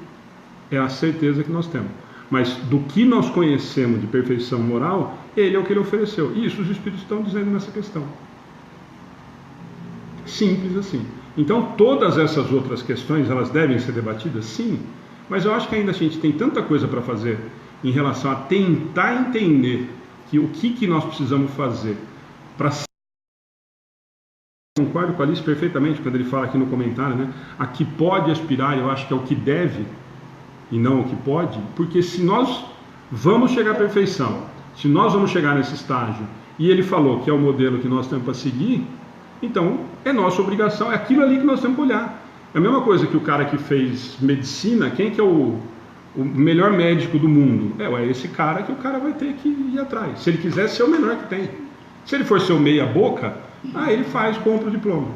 é a certeza que nós temos. Mas do que nós conhecemos de perfeição moral, ele é o que ele ofereceu. E isso os Espíritos estão dizendo nessa questão. Simples assim. Então, todas essas outras questões, elas devem ser debatidas? Sim. Mas eu acho que ainda a gente tem tanta coisa para fazer em relação a tentar entender o que nós precisamos fazer para... Concordo com a Alice perfeitamente quando ele fala aqui no comentário, né? A que pode aspirar, eu acho que é o que deve e não o que pode, porque se nós vamos chegar à perfeição, se nós vamos chegar nesse estágio, e ele falou que é o modelo que nós temos para seguir, então é nossa obrigação, é aquilo ali que nós temos que olhar. É a mesma coisa que o cara que fez medicina, quem que é o melhor médico do mundo? É esse cara que o cara vai ter que ir atrás. Se ele quiser ser o melhor que tem. Se ele for ser o meia boca, ele compra o diploma.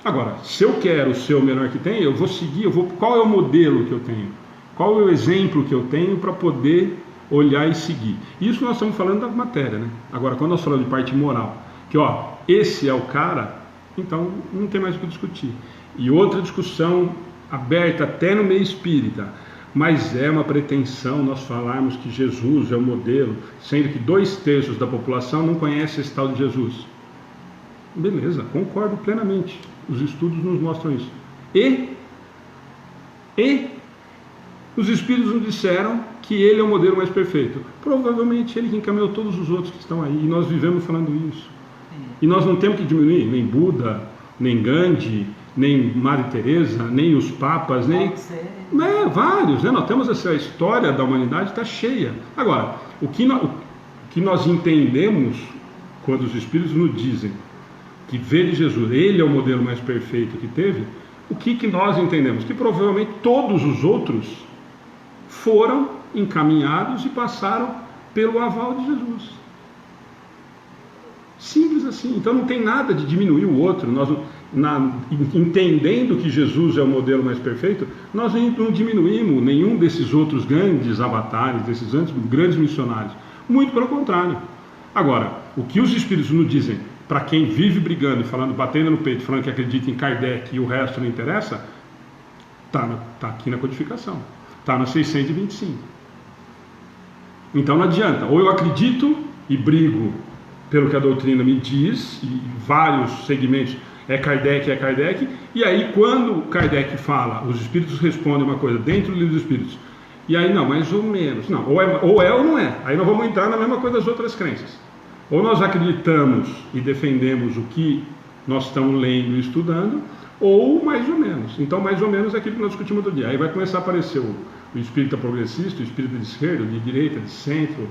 Agora, se eu quero ser o melhor que tem, eu vou seguir, qual é o modelo que eu tenho? Qual é o exemplo que eu tenho para poder olhar e seguir? Isso nós estamos falando da matéria, né? Agora, quando nós falamos de parte moral, que esse é o cara, então não tem mais o que discutir. E outra discussão aberta até no meio espírita, mas é uma pretensão nós falarmos que Jesus é o modelo, sendo que 2/3 da população não conhece esse tal de Jesus. Beleza, concordo plenamente. Os estudos nos mostram isso. E os Espíritos nos disseram que ele é o modelo mais perfeito. Provavelmente ele que encaminhou todos os outros que estão aí. E nós vivemos falando isso. E nós não temos que diminuir nem Buda, nem Gandhi, nem Madre Teresa, nem os papas, nem... vários, né? Nós temos essa história da humanidade, está cheia. Agora, o que nós entendemos quando os Espíritos nos dizem que vê de Jesus, ele é o modelo mais perfeito que teve, o que nós entendemos? Que provavelmente todos os outros foram encaminhados e passaram pelo aval de Jesus. Simples assim. Então não tem nada de diminuir o outro. Nós, entendendo que Jesus é o modelo mais perfeito, nós não diminuímos nenhum desses outros grandes avatares, desses grandes missionários. Muito pelo contrário. Agora, o que os Espíritos nos dizem, para quem vive brigando e falando, batendo no peito, falando que acredita em Kardec e o resto não interessa, está aqui na codificação. Está na 625. Então não adianta. Ou eu acredito e brigo pelo que a doutrina me diz, e vários segmentos, é Kardec, e aí quando Kardec fala, os Espíritos respondem uma coisa dentro do Livro dos Espíritos, e aí não, mais ou menos, não, ou é ou não é, aí nós vamos entrar na mesma coisa das outras crenças. Ou nós acreditamos e defendemos o que nós estamos lendo e estudando, ou mais ou menos. Então, mais ou menos é aquilo que nós discutimos outro dia. Aí vai começar a aparecer o espírita progressista, o espírita de esquerda, de direita, de centro,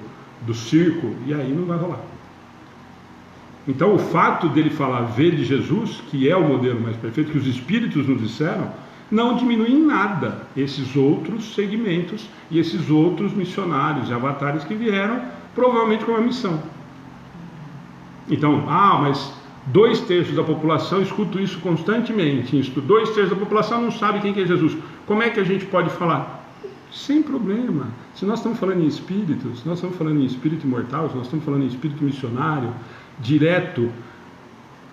do circo, e aí não vai rolar. Então, o fato dele falar ver de Jesus, que é o modelo mais perfeito, que os Espíritos nos disseram, não diminui em nada esses outros segmentos e esses outros missionários e avatares que vieram, provavelmente com uma missão. Então, mas 2/3 da população escuta isso constantemente. 2/3 da população não sabe quem que é Jesus. Como é que a gente pode falar? Sem problema. Se nós estamos falando em espíritos, nós estamos falando em espírito imortal, se nós estamos falando em espírito missionário, direto,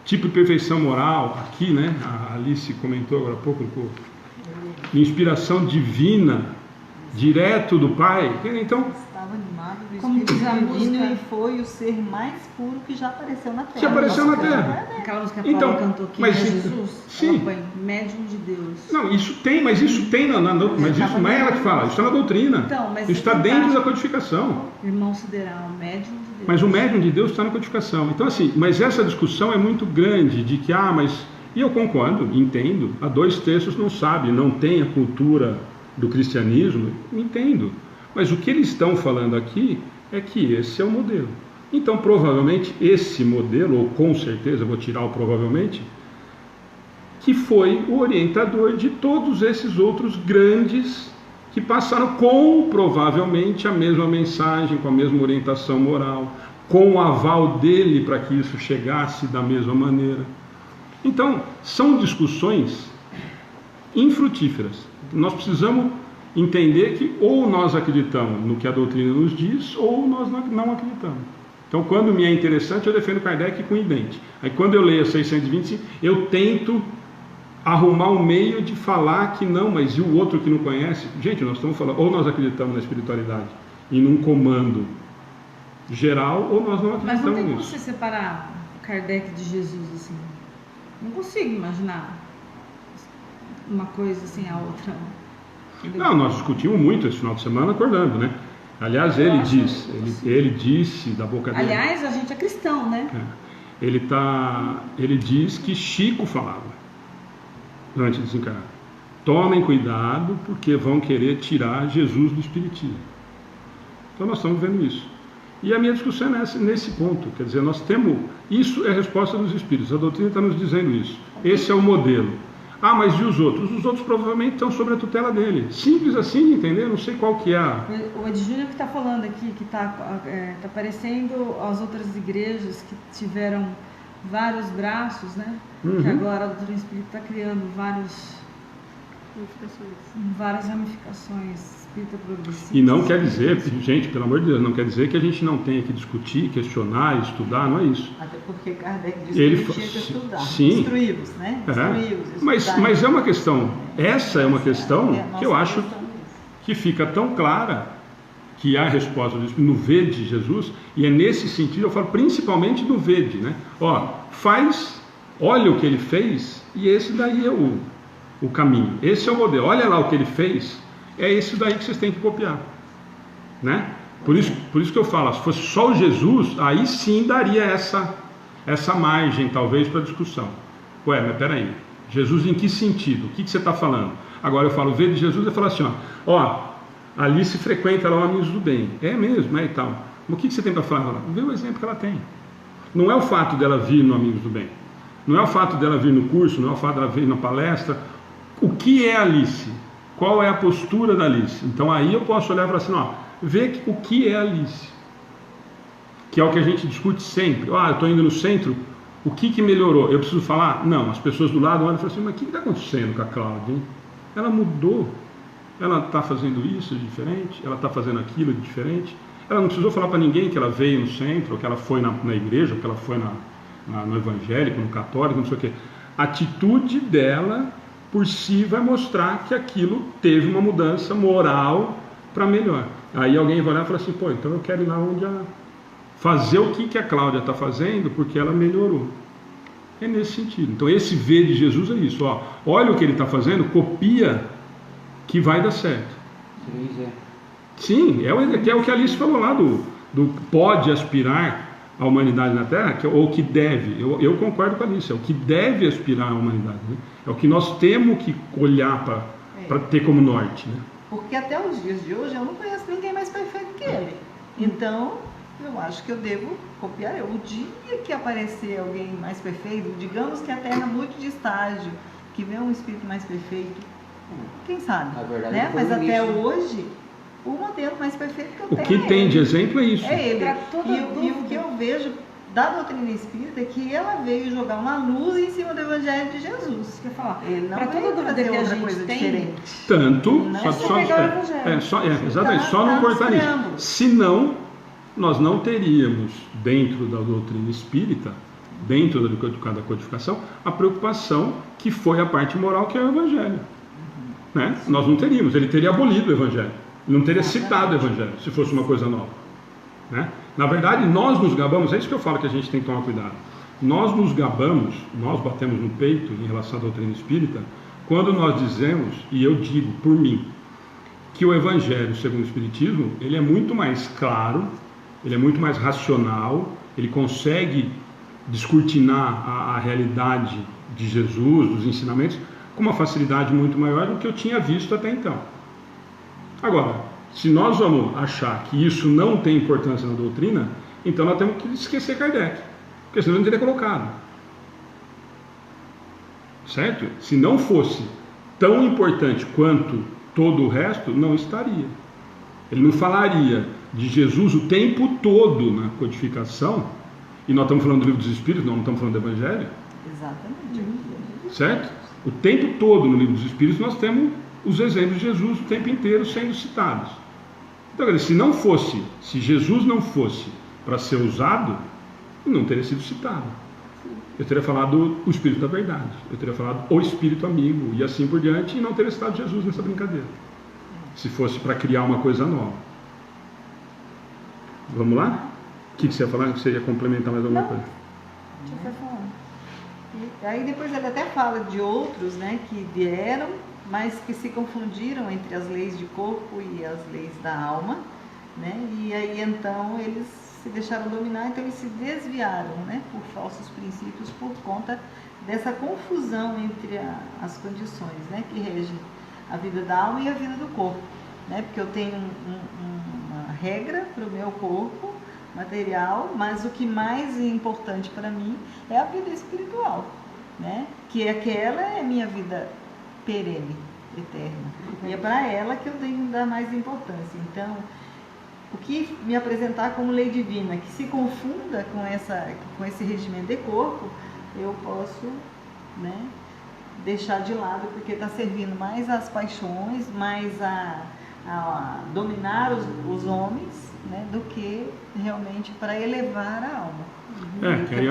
tipo de perfeição moral, aqui, né? A Alice comentou agora há pouco, inspiração divina, direto do Pai. Então, estava animado do Como Espírito diz a Divino música? e foi o ser mais puro que já apareceu na Terra. que apareceu na Terra. Aquela música que a Então, Paula cantou, que mas é sim, Jesus, sim. ela põe médium de Deus. Não, isso tem, mas isso tem mas isso não é ela que fala, isso está na doutrina. Então, mas isso está é dentro fantástico. da codificação. Irmão sideral, médium de Deus. Mas o médium de Deus está na codificação. Então, assim, mas essa discussão é muito grande, de que, mas E eu concordo, entendo, há 2/3 não sabe, não tem a cultura do cristianismo, entendo. Mas o que eles estão falando aqui é que esse é o modelo. Então, provavelmente, esse modelo, ou com certeza, vou tirar o provavelmente, que foi o orientador de todos esses outros grandes que passaram com, provavelmente, a mesma mensagem, com a mesma orientação moral, com o aval dele para que isso chegasse da mesma maneira. Então, são discussões infrutíferas. Nós precisamos entender que ou nós acreditamos no que a doutrina nos diz, ou nós não acreditamos. Então, quando me é interessante, eu defendo Kardec com idente. Aí, quando eu leio a 625, eu tento arrumar um meio de falar que não, mas e o outro que não conhece? Gente, nós estamos falando, ou nós acreditamos na espiritualidade e num comando geral, ou nós não acreditamos nisso. Mas não tem como você separar Kardec de Jesus assim. Não consigo imaginar uma coisa assim a outra. Não, nós discutimos muito esse final de semana acordando, né? Aliás, ele disse da boca dele. Aliás, a gente é cristão, né? Ele diz que Chico falava antes de desencarnar. Tomem cuidado porque vão querer tirar Jesus do espiritismo. Então nós estamos vendo isso. E a minha discussão é nesse ponto. Quer dizer, nós temos... Isso é a resposta dos espíritos. A doutrina está nos dizendo isso. Esse é o modelo. Ah, mas e os outros? Os outros provavelmente estão sob a tutela dele. Simples assim, entender? Não sei qual que é a... O Ed Júnior que está falando aqui, que está parecendo as outras igrejas que tiveram vários braços, né? Que agora a doutrina espírita está criando várias ramificações, espírita progressista. E não quer dizer, gente, pelo amor de Deus, não quer dizer que a gente não tenha que discutir, questionar, estudar, não é isso. Até porque Kardec disse que ele tinha que estudar. Sim. Instruí-vos, né? Instruí-vos, mas é uma questão, essa é uma questão que eu acho que fica tão clara que há a resposta no Vede de Jesus, e é nesse sentido, eu falo principalmente do Vede, né? Ó, olha o que ele fez, e esse daí é o caminho, esse é o modelo, olha lá o que ele fez, é esse daí que vocês têm que copiar, né? Por isso que eu falo, se fosse só o Jesus, aí sim daria essa margem, talvez, para discussão. Ué, mas peraí, Jesus em que sentido? O que você está falando? Agora eu falo, Vede de Jesus, eu falo assim, ó, Alice frequenta lá o Amigos do Bem. É mesmo, e tal. Mas o que você tem para falar? Vê o exemplo que ela tem. Não é o fato dela vir no Amigos do Bem. Não é o fato dela vir no curso, não é o fato dela vir na palestra. O que é Alice? Qual é a postura da Alice? Então aí eu posso olhar para assim, ver o que é Alice. Que é o que a gente discute sempre. Eu estou indo no centro, o que melhorou? Eu preciso falar? Não, as pessoas do lado olham e falam assim, mas o que está acontecendo com a Cláudia, hein? Ela mudou. Ela está fazendo isso de diferente, ela está fazendo aquilo de diferente. Ela não precisou falar para ninguém que ela veio no centro, ou que ela foi na igreja, ou que ela foi no evangélico, no católico, não sei o quê. A atitude dela, por si, vai mostrar que aquilo teve uma mudança moral para melhor. Aí alguém vai olhar e fala assim, pô, então eu quero ir lá onde fazer o que a Cláudia está fazendo, porque ela melhorou. É nesse sentido. Então esse ver de Jesus é isso. Olha o que ele está fazendo, copia, que vai dar certo. Sim, é o que a Alice falou lá do pode aspirar a humanidade na Terra, ou que deve. Eu concordo com a Alice, é o que deve aspirar a humanidade, né? É o que nós temos que olhar para ter como norte, né? Porque até os dias de hoje eu não conheço ninguém mais perfeito que ele. Então eu acho que eu devo copiar. O dia que aparecer alguém mais perfeito, digamos que a Terra muito de estágio, que vê um espírito mais perfeito, quem sabe, verdade, né? Mas até hoje, o modelo mais perfeito que eu tenho. O que tem de exemplo é isso. É ele. E o que eu vejo da doutrina espírita é que ela veio jogar uma luz em cima do Evangelho de Jesus. Quer falar? Ele não Para veio toda dúvida trazer que a outra gente coisa tem, diferente. Tanto, Não, só não cortar nisso. Senão, nós não teríamos, dentro da doutrina espírita, dentro da codificação, a preocupação que foi a parte moral, que é o Evangelho. Né? Nós não teríamos, ele teria abolido o Evangelho, ele não teria citado o Evangelho, se fosse uma coisa nova. Né? Na verdade, nós nos gabamos, é isso que eu falo que a gente tem que tomar cuidado. Nós nos gabamos, nós batemos no peito em relação à doutrina espírita, quando nós dizemos, e eu digo por mim, que o Evangelho, segundo o Espiritismo, ele é muito mais claro, ele é muito mais racional, ele consegue descortinar a realidade de Jesus, dos ensinamentos, com uma facilidade muito maior do que eu tinha visto até então. Agora, se nós vamos achar que isso não tem importância na doutrina, então nós temos que esquecer Kardec, porque senão ele não teria colocado. Certo? Se não fosse tão importante quanto todo o resto, não estaria. Ele não falaria de Jesus o tempo todo na codificação, e nós estamos falando do Livro dos Espíritos, não estamos falando do Evangelho. Exatamente. Certo? O tempo todo no Livro dos Espíritos nós temos os exemplos de Jesus o tempo inteiro sendo citados. Então, se não fosse, se Jesus não fosse para ser usado, não teria sido citado. Eu teria falado o Espírito da Verdade, eu teria falado o Espírito Amigo, e assim por diante, e não teria citado Jesus nessa brincadeira. Se fosse para criar uma coisa nova. Vamos lá? O que você ia falar? Você ia complementar mais alguma coisa? Deixa eu falar. E aí depois ele até fala de outros, né, que vieram, mas que se confundiram entre as leis de corpo e as leis da alma, né? E aí então eles se deixaram dominar, então eles se desviaram, né, por falsos princípios por conta dessa confusão entre as condições, né, que regem a vida da alma e a vida do corpo, né? Porque eu tenho uma regra para o meu corpo material, mas o que mais é importante para mim é a vida espiritual, né? Que aquela é a minha vida perene, eterna. E é para ela que eu tenho que dar mais importância. Então, o que me apresentar como lei divina, que se confunda com esse regimento de corpo, eu posso, né, deixar de lado, porque está servindo mais às paixões, mais a dominar os homens, né, do que realmente para elevar a alma. Que aí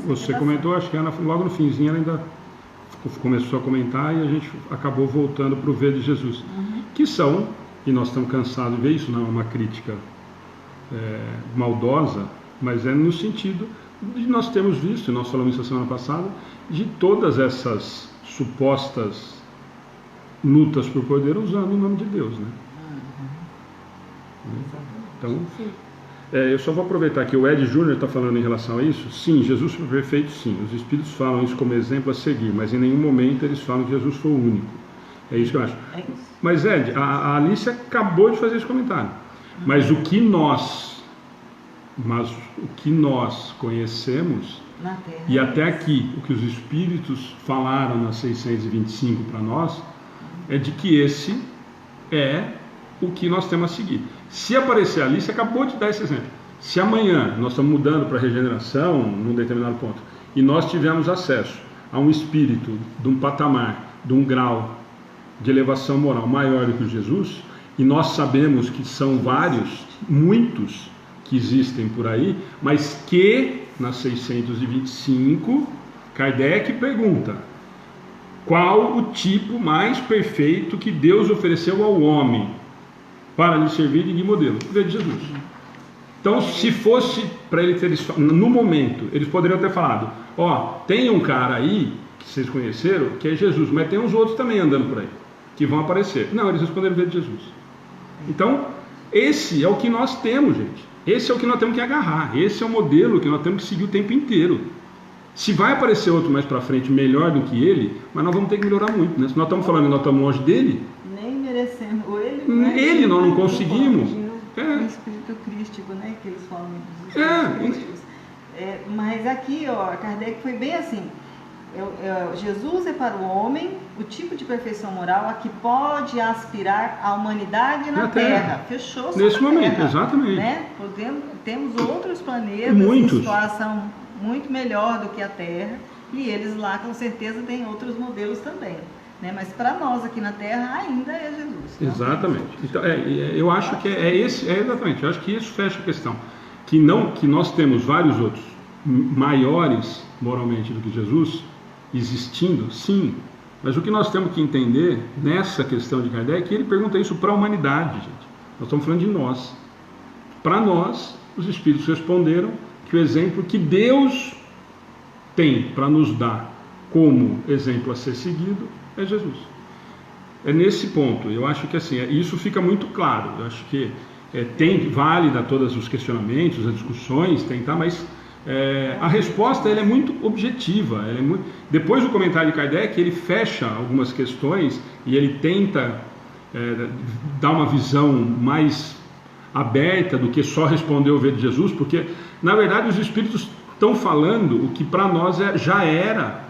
você comentou, acho que logo no finzinho ela ainda começou a comentar, e a gente acabou voltando para o ver de Jesus, que são, e nós estamos cansados de ver isso, não é uma crítica maldosa, mas é no sentido de nós temos visto, e nós falamos isso a semana passada, de todas essas supostas lutas por poder usando o nome de Deus, né? Então, eu só vou aproveitar que o Ed Júnior está falando em relação a isso. Sim, Jesus foi perfeito, sim. Os Espíritos falam isso como exemplo a seguir, mas em nenhum momento eles falam que Jesus foi o único. É isso que eu acho. Mas Ed, a Alice acabou de fazer esse comentário. Mas o que nós conhecemos, na Terra, e até aqui, o que os Espíritos falaram na 625 para nós, é de que esse é o que nós temos a seguir. Se aparecer ali, você acabou de dar esse exemplo. Se amanhã nós estamos mudando para a regeneração, num determinado ponto, e nós tivermos acesso a um espírito de um patamar, de um grau de elevação moral maior do que o Jesus, e nós sabemos que são vários, muitos que existem por aí, mas que na 625 Kardec pergunta: qual o tipo mais perfeito que Deus ofereceu ao homem para lhe servir de modelo? O de Jesus. Então, se fosse para ele ter, no momento, eles poderiam ter falado: tem um cara aí que vocês conheceram, que é Jesus, mas tem uns outros também andando por aí, que vão aparecer. Não, eles responderam ver de Jesus. Então, esse é o que nós temos, gente. Esse é o que nós temos que agarrar. Esse é o modelo que nós temos que seguir o tempo inteiro. Se vai aparecer outro mais para frente melhor do que ele, mas nós vamos ter que melhorar muito, né? Se nós estamos falando que nós estamos longe dele, nem merecendo ele nós não conseguimos. O espírito crístico, né, que eles falam dos espíritos crísticos. Mas aqui, Kardec foi bem assim. Jesus é para o homem o tipo de perfeição moral a que pode aspirar a humanidade na Terra. Fechou nesse momento, Terra, exatamente. Né? Temos outros planetas em situação muito melhor do que a Terra, e eles lá com certeza têm outros modelos também, né? Mas para nós aqui na Terra ainda é Jesus. Exatamente. Então, eu acho que exatamente. Eu acho que isso fecha a questão, que nós temos vários outros maiores moralmente do que Jesus existindo, sim. Mas o que nós temos que entender nessa questão de Kardec é que ele pergunta isso para a humanidade, gente. Nós estamos falando de nós. Para nós, os Espíritos responderam que o exemplo que Deus tem para nos dar como exemplo a ser seguido é Jesus. É nesse ponto, eu acho que assim, isso fica muito claro. Eu acho que válida todos os questionamentos, as discussões, mas A resposta ela é muito objetiva. Depois do comentário de Kardec, ele fecha algumas questões e ele tenta dar uma visão mais aberta do que só responder o ver de Jesus, porque na verdade os Espíritos estão falando o que para nós já era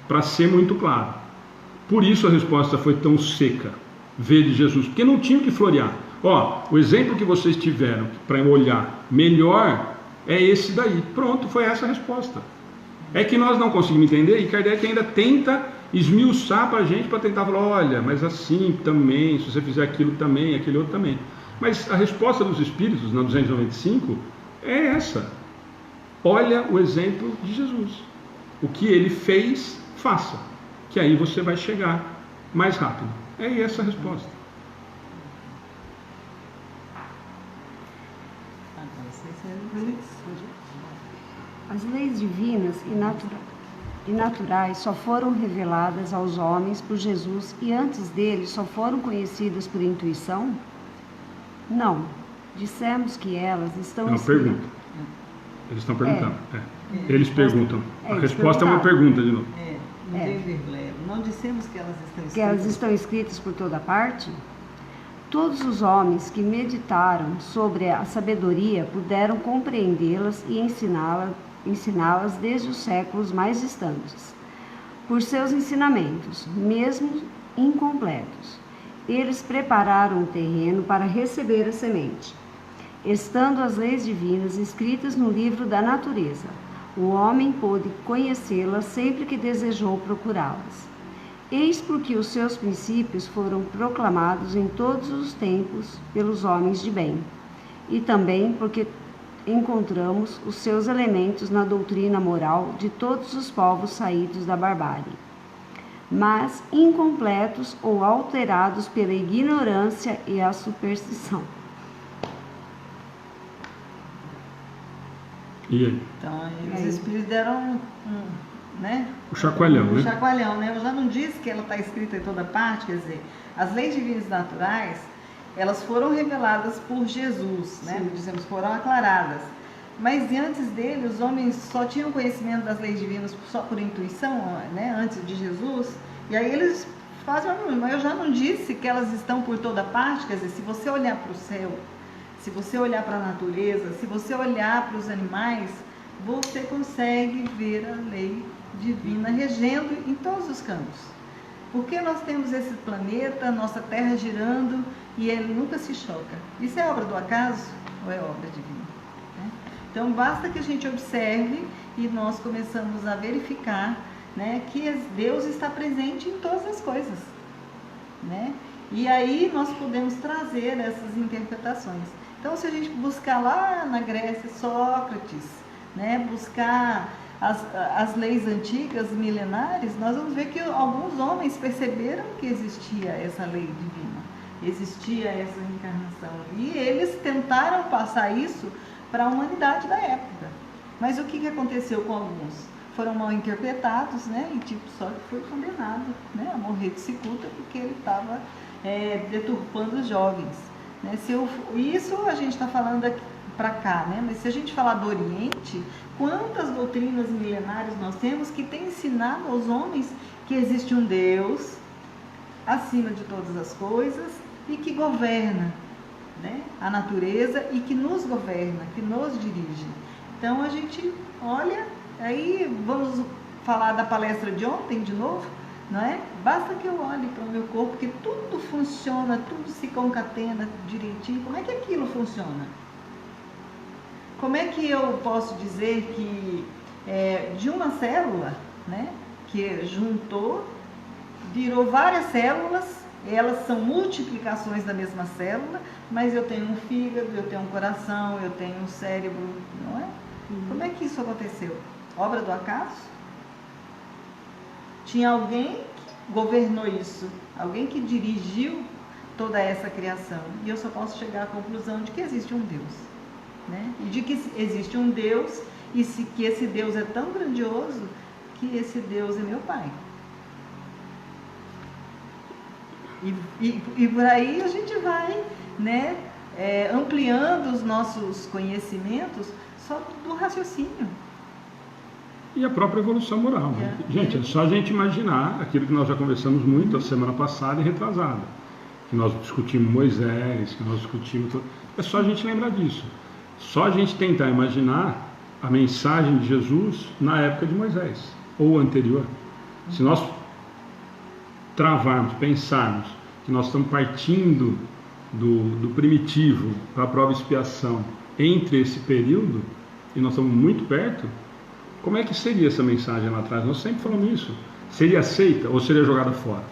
para ser muito claro. Por isso a resposta foi tão seca, ver de Jesus, porque não tinha o que florear. O exemplo que vocês tiveram para olhar melhor é esse daí. Pronto, foi essa a resposta. É que nós não conseguimos entender e Kardec ainda tenta esmiuçar para a gente, para tentar falar, olha, mas assim também, se você fizer aquilo também, aquele outro também. Mas a resposta dos Espíritos, na 295, é essa. Olha o exemplo de Jesus. O que ele fez, faça. Que aí você vai chegar mais rápido. É essa a resposta. As leis divinas e naturais só foram reveladas aos homens por Jesus e antes dele só foram conhecidas por intuição? Não. Dissemos que elas estão... Não, pergunta. Eles estão perguntando. Eles perguntam. A resposta é uma pergunta de novo. Não tem vírgula. Não dissemos que elas estão escritas. Que elas estão escritas por toda parte? Todos os homens que meditaram sobre a sabedoria puderam compreendê-las e ensiná-las desde os séculos mais distantes. Por seus ensinamentos, mesmo incompletos, eles prepararam o terreno para receber a semente. Estando as leis divinas escritas no livro da natureza, o homem pôde conhecê-las sempre que desejou procurá-las. Eis porque os seus princípios foram proclamados em todos os tempos pelos homens de bem, e também porque encontramos os seus elementos na doutrina moral de todos os povos saídos da barbárie, mas incompletos ou alterados pela ignorância e a superstição. E aí? Então, os Espíritos deram o chacoalhão, o chacoalhão, né? Eu já não disse que ela está escrita em toda parte, quer dizer, as leis divinas naturais, elas foram reveladas por Jesus, né? Dizemos, foram aclaradas. Mas antes dele, os homens só tinham conhecimento das leis divinas só por intuição, né? Antes de Jesus. E aí eles fazem, mas eu já não disse que elas estão por toda parte, quer dizer, se você olhar para o céu, se você olhar para a natureza, se você olhar para os animais, você consegue ver a lei divina regendo em todos os campos. Porque nós temos esse planeta, nossa Terra girando e ele nunca se choca. Isso é obra do acaso ou é obra divina? Né? Então basta que a gente observe e nós começamos a verificar, né, que Deus está presente em todas as coisas. Né? E aí nós podemos trazer essas interpretações. Então, se a gente buscar lá na Grécia, Sócrates, né, buscar as leis antigas, milenares, nós vamos ver que alguns homens perceberam que existia essa lei divina, existia essa encarnação. E eles tentaram passar isso para a humanidade da época. Mas o que aconteceu com alguns? Foram mal interpretados, né, e tipo Sócrates foi condenado, né, a morrer de cicuta porque ele estava deturpando os jovens. Né? Isso a gente está falando aqui para cá, né? Mas se a gente falar do Oriente, quantas doutrinas milenares nós temos que têm ensinado aos homens que existe um Deus acima de todas as coisas e que governa, né, a natureza e que nos governa, que nos dirige. Então a gente olha, aí vamos falar da palestra de ontem de novo, não é? Basta que eu olhe para o meu corpo, que tudo funciona, tudo se concatena direitinho. Como é que aquilo funciona? Como é que eu posso dizer que de uma célula, né, que juntou, virou várias células, elas são multiplicações da mesma célula, mas eu tenho um fígado, eu tenho um coração, eu tenho um cérebro, não é? Como é que isso aconteceu? Obra do acaso? Tinha alguém que governou isso, alguém que dirigiu toda essa criação. E eu só posso chegar à conclusão de que existe um Deus. Né? E de que existe um Deus e que esse Deus é tão grandioso que esse Deus é meu Pai. E por aí a gente vai, né, ampliando os nossos conhecimentos só do raciocínio. e a própria evolução moral. Né? Gente, é só a gente imaginar aquilo que nós já conversamos muito a semana passada e retrasada, que nós discutimos Moisés, que nós discutimos... É só a gente lembrar disso. Só a gente tentar imaginar a mensagem de Jesus na época de Moisés, ou anterior. Se nós travarmos, pensarmos que nós estamos partindo do primitivo para a prova e expiação entre esse período, e nós estamos muito perto, como é que seria essa mensagem lá atrás? Nós sempre falamos isso. Seria aceita ou seria jogada fora?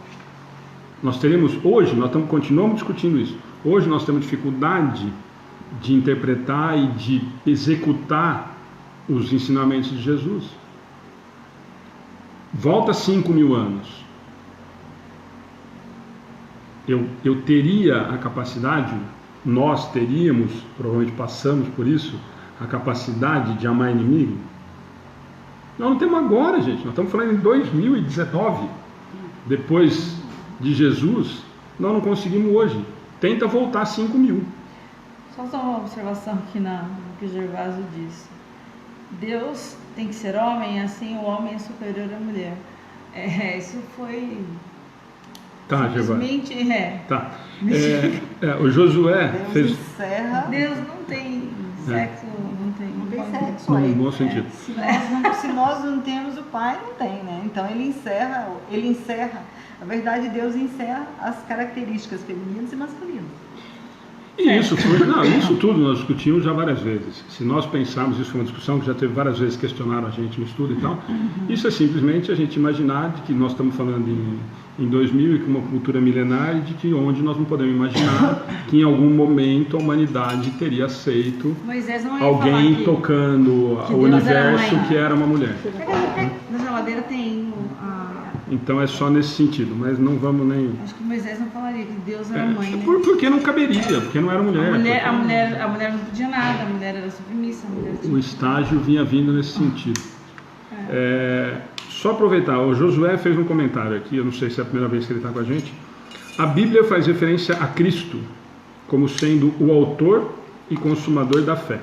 Nós teremos, hoje, continuamos discutindo isso. Hoje nós temos dificuldade de interpretar e de executar os ensinamentos de Jesus. Volta 5.000 anos. Eu teria a capacidade, nós teríamos, provavelmente passamos por isso, a capacidade de amar inimigo? Nós não temos agora, gente. Nós estamos falando em 2019. Depois de Jesus, nós não conseguimos hoje. Tenta voltar 5.000. Só uma observação aqui no que o Gervásio disse. Deus tem que ser homem, assim o homem é superior à mulher. Isso foi... Tá, Gervásio. Simplesmente, Tá. O Josué Deus fez... encerra. Deus não tem sexo, não tem Sexo Num aí. bom sentido. Se nós não temos o pai, não tem, né? Então ele encerra. Na verdade, Deus encerra as características femininas e masculinas. E isso tudo nós discutimos já várias vezes. Se nós pensarmos, isso foi uma discussão que já teve várias vezes, questionaram a gente no estudo e tal. Isso é simplesmente a gente imaginar de que nós estamos falando em 2000 e com uma cultura milenar, de que onde nós não podemos imaginar que em algum momento a humanidade teria aceito Moisés não ia alguém falar tocando o Deus universo era mãe. que era uma mulher. Na geladeira tem Então é só nesse sentido, mas não vamos nem... Acho que Moisés não falaria que Deus era mãe, né? Porque não caberia, porque não era mulher. A mulher não podia nada, a mulher era submissa. O estágio vinha vindo nesse sentido. Só aproveitar, o Josué fez um comentário aqui, eu não sei se é a primeira vez que ele está com a gente. A Bíblia faz referência a Cristo como sendo o autor e consumador da fé.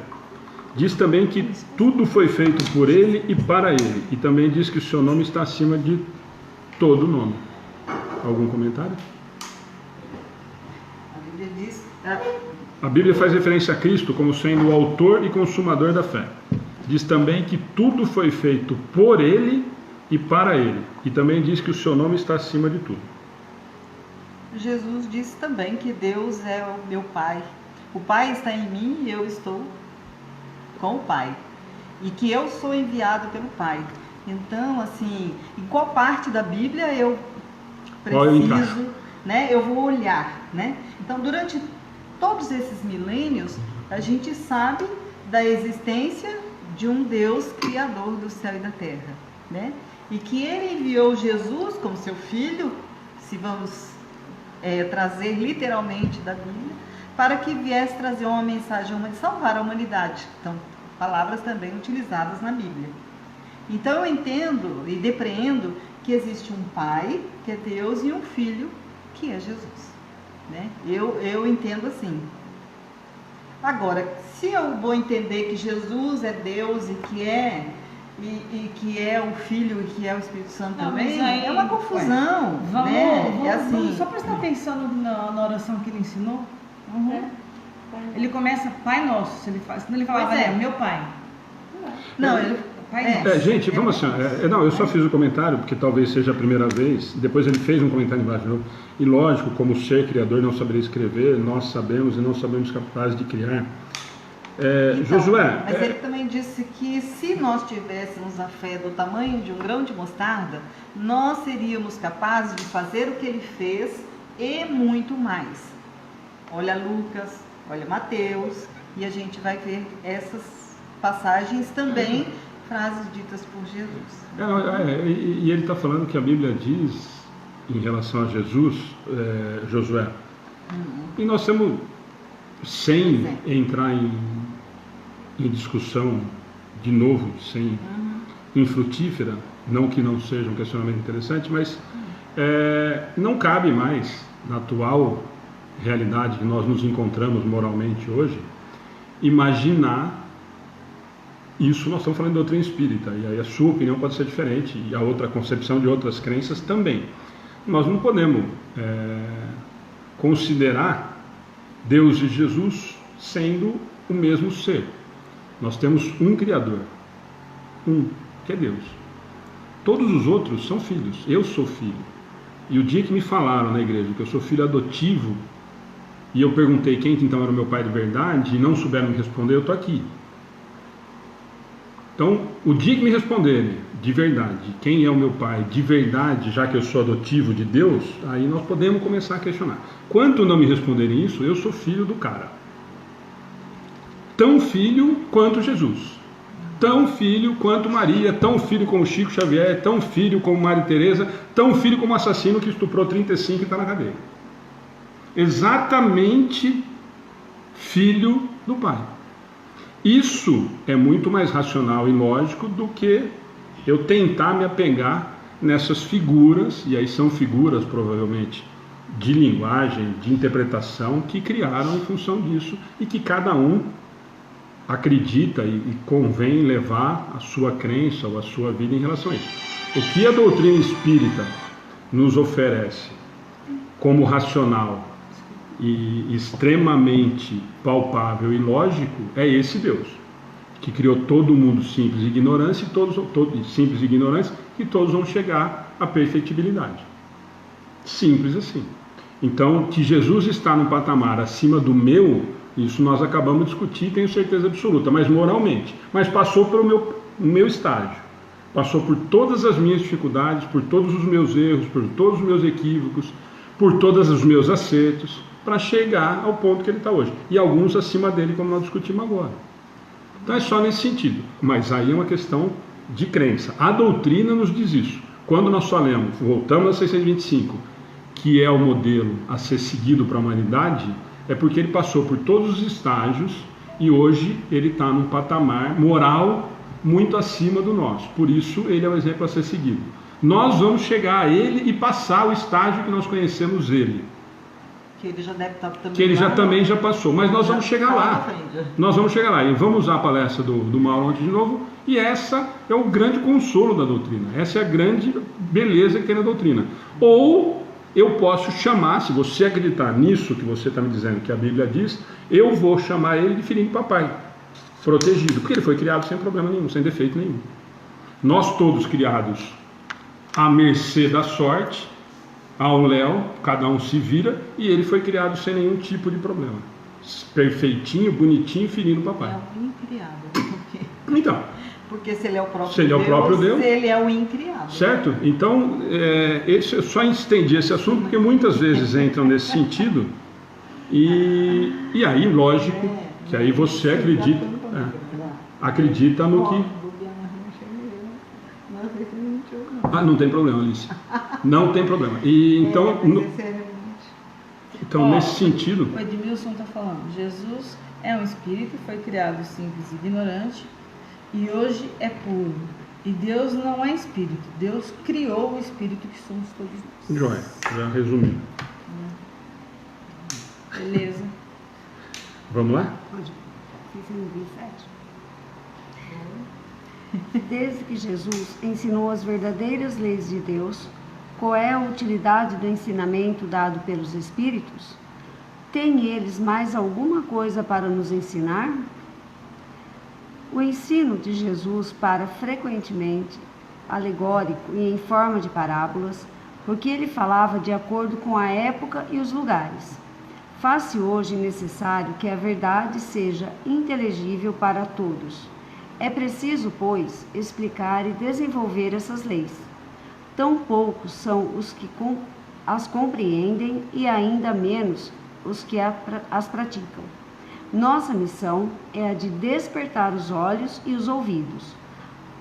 Diz também que tudo foi feito por ele e para ele. E também diz que o seu nome está acima de todo nome. Algum comentário? A Bíblia diz... A Bíblia faz referência a Cristo como sendo o autor e consumador da fé. Diz também que tudo foi feito por ele e para ele. E também diz que o seu nome está acima de tudo. Jesus disse também que Deus é o meu Pai. O Pai está em mim e eu estou com o Pai. E que eu sou enviado pelo Pai. Então, assim, em qual parte da Bíblia eu preciso, né? Eu vou olhar, né? Então, durante todos esses milênios, a gente sabe da existência de um Deus criador do céu e da terra, né? E que ele enviou Jesus como seu filho, se vamos trazer literalmente da Bíblia, para que viesse trazer uma mensagem de salvar a humanidade. Então, palavras também utilizadas na Bíblia. Então eu entendo e depreendo que existe um Pai, que é Deus, e um Filho, que é Jesus, né? Eu entendo assim. Agora, se eu vou entender que Jesus é Deus e que é o Filho e que é o Espírito Santo também, aí, é uma confusão. Vamos só prestar atenção na oração que ele ensinou. Ele começa Pai Nosso, se ele faz, senão ele falava, meu Pai. Não, ele... Pai Nosso. Gente, vamos assim, eu só fiz o comentário porque talvez seja a primeira vez, depois ele fez um comentário embaixo de novo, e lógico, como ser criador não saberia escrever, nós sabemos e não sabemos capazes de criar. Então, Josué... Mas ele também disse que se nós tivéssemos a fé do tamanho de um grão de mostarda, nós seríamos capazes de fazer o que ele fez e muito mais. Olha Lucas, olha Mateus, e a gente vai ver essas passagens também, frases ditas por Jesus. E ele está falando que a Bíblia diz, em relação a Jesus, Josué, e nós temos, sem entrar em discussão de novo, sem infrutífera, não que não seja um questionamento interessante, mas não cabe mais, na atual realidade que nós nos encontramos moralmente hoje, imaginar Isso nós estamos falando de doutrina espírita, e aí a sua opinião pode ser diferente, e a outra concepção de outras crenças também. Nós não podemos considerar Deus e Jesus sendo o mesmo ser. Nós temos um Criador, que é Deus. Todos os outros são filhos. Eu sou filho. E o dia que me falaram na igreja que eu sou filho adotivo, e eu perguntei quem então era o meu pai de verdade, e não souberam me responder, eu estou aqui. Então, o dia que me responderem de verdade quem é o meu pai de verdade, já que eu sou adotivo de Deus, aí nós podemos começar a questionar. Quanto não me responderem isso, eu sou filho do cara. Tão filho quanto Jesus. Tão filho quanto Maria, tão filho como Chico Xavier, tão filho como Maria Teresa, tão filho como o assassino que estuprou 35 e está na cadeia. Exatamente filho do pai. Isso é muito mais racional e lógico do que eu tentar me apegar nessas figuras, e aí são figuras provavelmente de linguagem, de interpretação, que criaram em função disso e que cada um acredita e convém levar a sua crença ou a sua vida em relação a isso. O que a doutrina espírita nos oferece como racional e extremamente palpável e lógico é esse Deus, que criou todo mundo simples e ignorância, e todos vão chegar à perfectibilidade. Simples assim. Então, que Jesus está num patamar acima do meu, isso nós acabamos de discutir, tenho certeza absoluta, mas moralmente. Mas passou pelo meu estágio, passou por todas as minhas dificuldades, por todos os meus erros, por todos os meus equívocos, por todos os meus acertos, para chegar ao ponto que ele está hoje. E alguns acima dele, como nós discutimos agora. Então é só nesse sentido. Mas aí é uma questão de crença. A doutrina nos diz isso. Quando nós falamos, voltamos a 625, que é o modelo a ser seguido para a humanidade, é porque ele passou por todos os estágios e hoje ele está num patamar moral muito acima do nosso. Por isso ele é o exemplo a ser seguido. Nós vamos chegar a ele e passar o estágio que nós conhecemos ele. Que ele já deve estar também. Que ele também já passou, mas nós vamos chegar lá. Nós vamos chegar lá. E vamos usar a palestra do Mauro ontem de novo. E essa é o grande consolo da doutrina. Essa é a grande beleza que tem na doutrina. Ou eu posso chamar, se você acreditar nisso que você está me dizendo, que a Bíblia diz, eu vou chamar ele de filhinho de papai, protegido, porque ele foi criado sem problema nenhum, sem defeito nenhum. Nós todos criados à mercê da sorte, ao léu, cada um se vira, e ele foi criado sem nenhum tipo de problema. Perfeitinho, bonitinho, filhinho do papai. É o incriado. Então, porque se ele é o próprio se ele é o próprio Deus, ele é o incriado. Certo? Então, eu só estendi esse assunto porque muitas vezes entram nesse sentido, e aí, lógico, que aí você acredita no que... não tem problema, Alice. Não tem problema. E então, nesse sentido... O Edmilson está falando, Jesus é um espírito, foi criado simples e ignorante, e hoje é puro. E Deus não é espírito, Deus criou o espírito que somos todos nós. Joia, já resumi. Beleza. Vamos lá? Pode. 627. Desde que Jesus ensinou as verdadeiras leis de Deus, qual é a utilidade do ensinamento dado pelos Espíritos? Têm eles mais alguma coisa para nos ensinar? O ensino de Jesus para frequentemente alegórico e em forma de parábolas, porque ele falava de acordo com a época e os lugares. Faz-se hoje necessário que a verdade seja inteligível para todos. É preciso, pois, explicar e desenvolver essas leis. Tão poucos são os que as compreendem e ainda menos os que as praticam. Nossa missão é a de despertar os olhos e os ouvidos,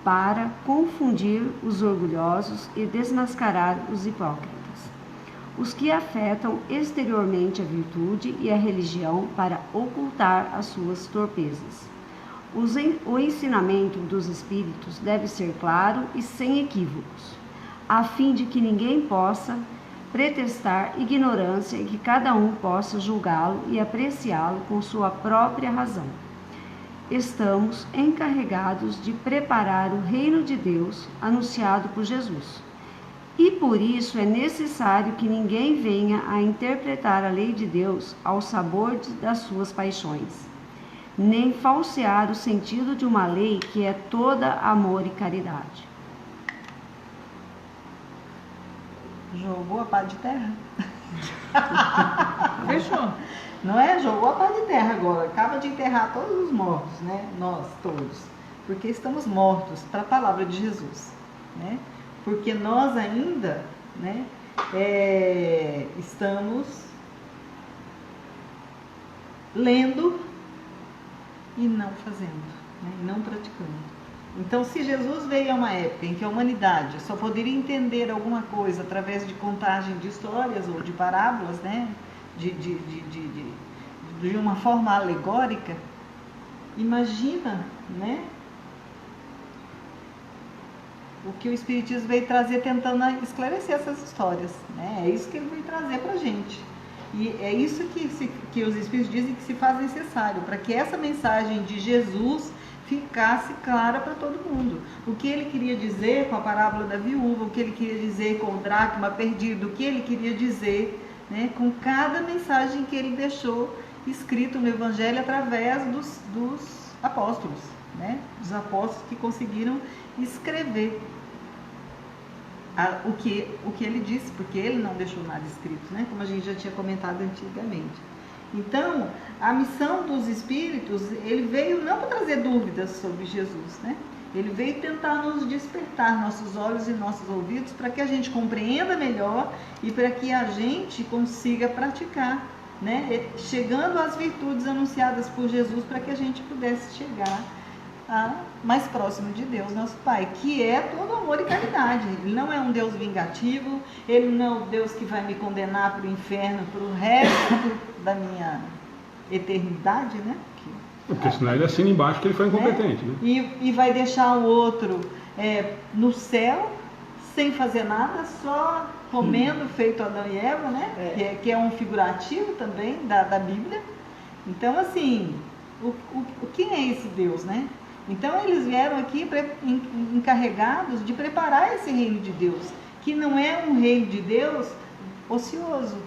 para confundir os orgulhosos e desmascarar os hipócritas, os que afetam exteriormente a virtude e a religião para ocultar as suas torpezas. O ensinamento dos Espíritos deve ser claro e sem equívocos, a fim de que ninguém possa pretextar ignorância e que cada um possa julgá-lo e apreciá-lo com sua própria razão. estamos encarregados de preparar o reino de Deus anunciado por Jesus. E por isso é necessário que ninguém venha a interpretar a lei de Deus ao sabor das suas paixões, nem falsear o sentido de uma lei que é toda amor e caridade. Jogou a pá de terra. Fechou. Não é? Jogou a pá de terra agora. Acaba de enterrar todos os mortos, né? Nós todos. Porque estamos mortos para a palavra de Jesus, né? Porque nós ainda, né, estamos lendo e não fazendo, né? E não praticando. Então, se Jesus veio a uma época em que a humanidade só poderia entender alguma coisa através de contagem de histórias ou de parábolas, né, de uma forma alegórica, imagina, né, o que o Espiritismo veio trazer tentando esclarecer essas histórias, né? É isso que ele veio trazer para a gente. E é isso que os Espíritos dizem que se faz necessário, para que essa mensagem de Jesus ficasse clara para todo mundo. O que ele queria dizer com a parábola da viúva, o que ele queria dizer com o dracma perdido, o que ele queria dizer, né, com cada mensagem que ele deixou escrito no Evangelho através dos apóstolos, né? Dos apóstolos que conseguiram escrever o que ele disse, porque ele não deixou nada escrito, né? Como a gente já tinha comentado antigamente. Então, a missão dos Espíritos, ele veio não para trazer dúvidas sobre Jesus, né? Ele veio tentar nos despertar nossos olhos e nossos ouvidos para que a gente compreenda melhor e para que a gente consiga praticar, né? Chegando às virtudes anunciadas por Jesus, para que a gente pudesse chegar mais próximo de Deus, nosso Pai, que é todo amor e caridade. Ele não é um Deus vingativo, ele não é um Deus que vai me condenar para o inferno para o resto da minha eternidade, né? Porque senão ele assina embaixo que ele foi incompetente, né? E vai deixar o outro no céu, sem fazer nada, só comendo, feito Adão e Eva, né? Que é um figurativo também da Bíblia. Então, assim, quem é esse Deus, né? Então, eles vieram aqui encarregados de preparar esse reino de Deus, que não é um reino de Deus ocioso,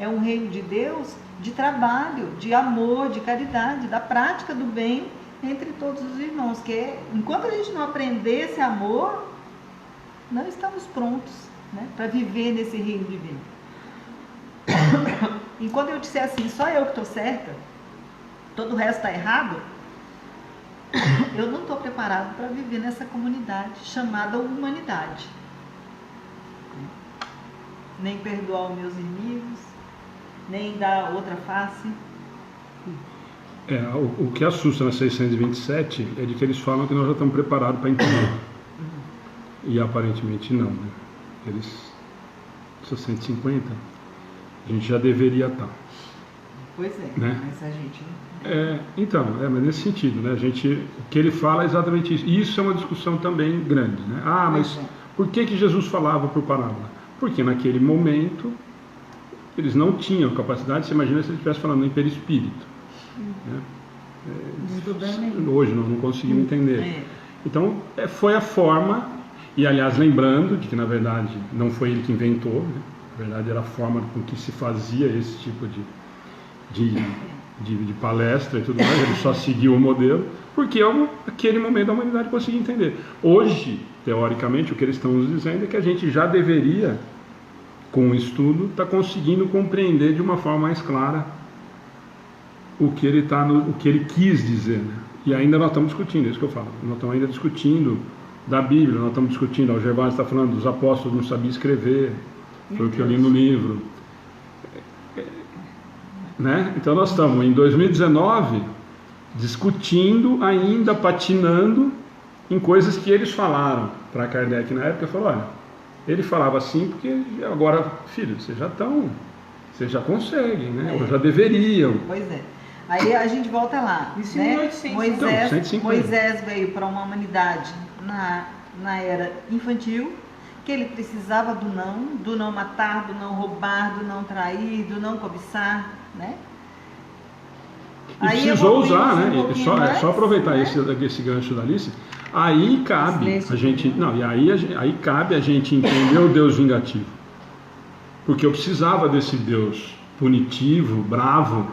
é um reino de Deus de trabalho, de amor, de caridade, da prática do bem entre todos os irmãos, que enquanto a gente não aprender esse amor, não estamos prontos, né, para viver nesse reino divino. E quando eu disser assim, só eu que estou certa, todo o resto está errado, eu não estou preparado para viver nessa comunidade chamada humanidade. Nem perdoar os meus inimigos, nem dar outra face. O que assusta na 627 é de que eles falam que nós já estamos preparados para entender. E aparentemente não, né? Eles, 650, a gente já deveria estar. Pois é, né? Mas a gente não. Mas nesse sentido, né? O que ele fala é exatamente isso. E isso é uma discussão também grande, né? Mas por que Jesus falava por parábola? Porque naquele momento eles não tinham capacidade. Você imagina se ele estivesse falando em perispírito, né? Hoje não conseguimos entender. Então foi a forma, e aliás lembrando de que na verdade não foi ele que inventou, né? Na verdade era a forma com que se fazia esse tipo de palestra e tudo mais. Ele só seguiu o modelo porque aquele momento a humanidade conseguia entender. Hoje, teoricamente, o que eles estão nos dizendo é que a gente já deveria, com o estudo, estar conseguindo compreender de uma forma mais clara o que ele quis dizer, né? E ainda nós estamos discutindo, é isso que eu falo. Nós estamos ainda discutindo da Bíblia, nós estamos discutindo, o Gervásio está falando dos apóstolos não sabiam escrever, foi o que eu li no livro, né? Então nós estamos em 2019 discutindo, ainda patinando em coisas que eles falaram para Kardec na época. Falou, olha, ele falava assim porque agora, filho, vocês já conseguem, né? Ou já deveriam. Pois é. Aí a gente volta lá, isso, né? 1800. Moisés veio para uma humanidade na era infantil, que ele precisava do não matar, do não roubar, do não trair, do não cobiçar, né? E Aí precisou evoluímos usar, um né? pouquinho É mais, só aproveitar né? esse gancho da Alice. Aí cabe a gente. Não, e aí cabe a gente entender o Deus vingativo. Porque eu precisava desse Deus punitivo, bravo.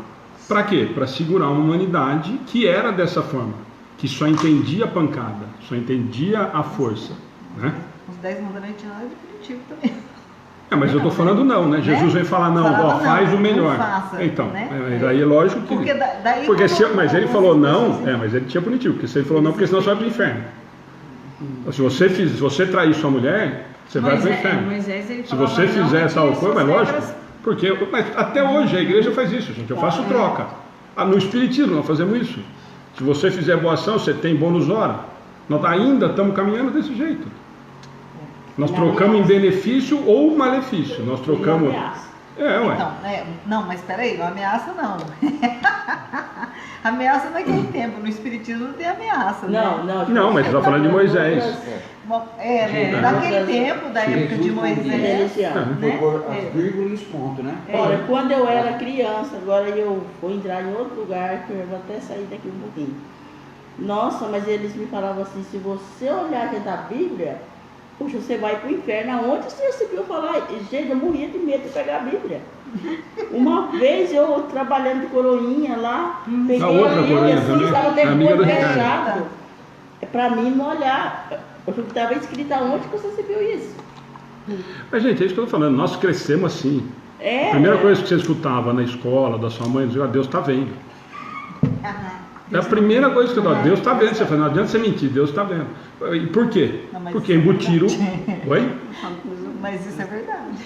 Para quê? Para segurar uma humanidade que era dessa forma, que só entendia a pancada, só entendia a força, né? Os 10 mandamentos não é definitivo também. Mas eu estou falando não, né? Jesus vem falar, não, Falava ó, faz não, o melhor. não faça, Então, né? daí é lógico que... Porque daí porque quando mas ele algumas falou não, pessoas- mas ele tinha punitivo, porque se ele falou não, porque senão você vai para o inferno. Se você trair sua mulher, você vai para o inferno. Moisés, ele Se falava você não, fizer que tal tinha coisa, mas suas lógico, regras. porque mas até hoje a igreja faz isso, gente. Eu faço troca. No Espiritismo nós fazemos isso. Se você fizer boa ação, você tem bônus hora. Nós ainda estamos caminhando desse jeito. Nós trocamos em benefício ou malefício. Nós trocamos. Ué. Então, não, mas peraí, não ameaça não. Ameaça naquele tempo, no Espiritismo não tem ameaça, Não, né? não. Não, mas você está falando de Moisés. Naquele tempo, da época de É Moisés, religião. né? Pôr as vírgulas e os pontos, né? Olha, quando eu era criança, agora eu vou entrar em outro lugar, que eu vou até sair daqui um pouquinho. Nossa, mas eles me falavam assim, se você olhar dentro da Bíblia, puxa, você vai para o inferno. Aonde você recebeu falar? Gente, eu morria de medo de pegar a Bíblia. Uma vez eu trabalhando de coroinha lá, peguei A outra a Bíblia, coroinha assim, também? estava até Amiga do fechado. É para mim não olhar. Estava escrito aonde que você recebeu isso. Mas, gente, é isso que eu estou falando. Nós crescemos assim. É, A primeira coisa que você escutava na escola, da sua mãe, dizia, Deus está vendo. É a primeira coisa que eu falo, Deus está vendo. Você fala, não adianta você mentir, Deus está vendo. E por quê? Não, mas Porque isso é embutiram. Oi? Mas isso é verdade.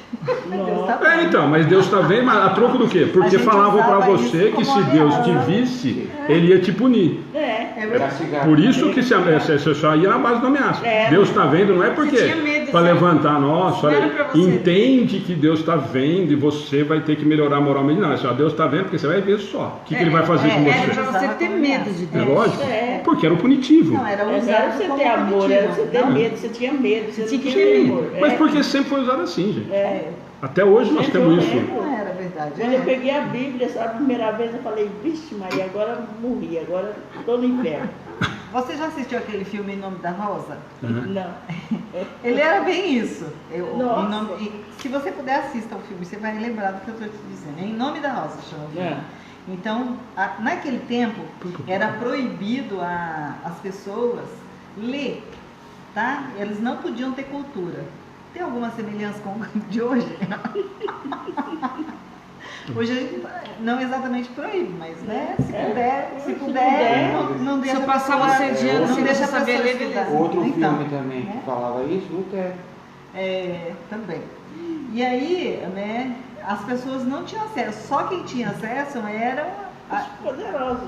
Não. Deus tá vendo. Então, mas Deus está vendo, mas a troco do quê? A Porque gente falavam para usava você isso que se como Deus te ameaça. visse, Ele ia te punir. É. É verdade. Castigar. Por isso que você só ia na base da ameaça. É. Deus está vendo, não é porque tinha medo, para sabe? levantar, nossa, Não olha, era pra você. entende que Deus está vendo e você vai ter que melhorar moralmente. Não, é só Deus está vendo porque você vai ver só. O que ele vai fazer com Era você? pra você ter medo de É Deus. lógico? É. Porque era o punitivo. Não, era Era usado você como ter amor, punitivo. era você ter Não, medo, você tinha medo, você Tinha não que tinha ter amor. Mas É. porque sempre foi usado assim, gente. É. Até hoje nós Sempre temos eu isso. lembro. não era verdade. Quando eu peguei a Bíblia, sabe, a primeira vez eu falei, vixe Maria, agora eu morri, agora estou no inferno. Você já assistiu aquele filme Em Nome da Rosa? Não. Ele era bem isso. Nossa. Se você puder, assista ao filme, você vai lembrar do que eu estou te dizendo. Em Nome da Rosa chama o filme. É. Então, naquele tempo, era proibido as pessoas ler, tá? Eles não podiam ter cultura. Tem alguma semelhança com o de hoje? Hoje a gente não exatamente proíbe, mas né, se puder, não deixa Se eu a passar pessoa- você adiante, não sem deixa você a saber pessoa ler, estudar. beleza. Outro Então, filme também né? que falava isso, Lutero. Também. E aí, né, as pessoas não tinham acesso, só quem tinha acesso Poderoso.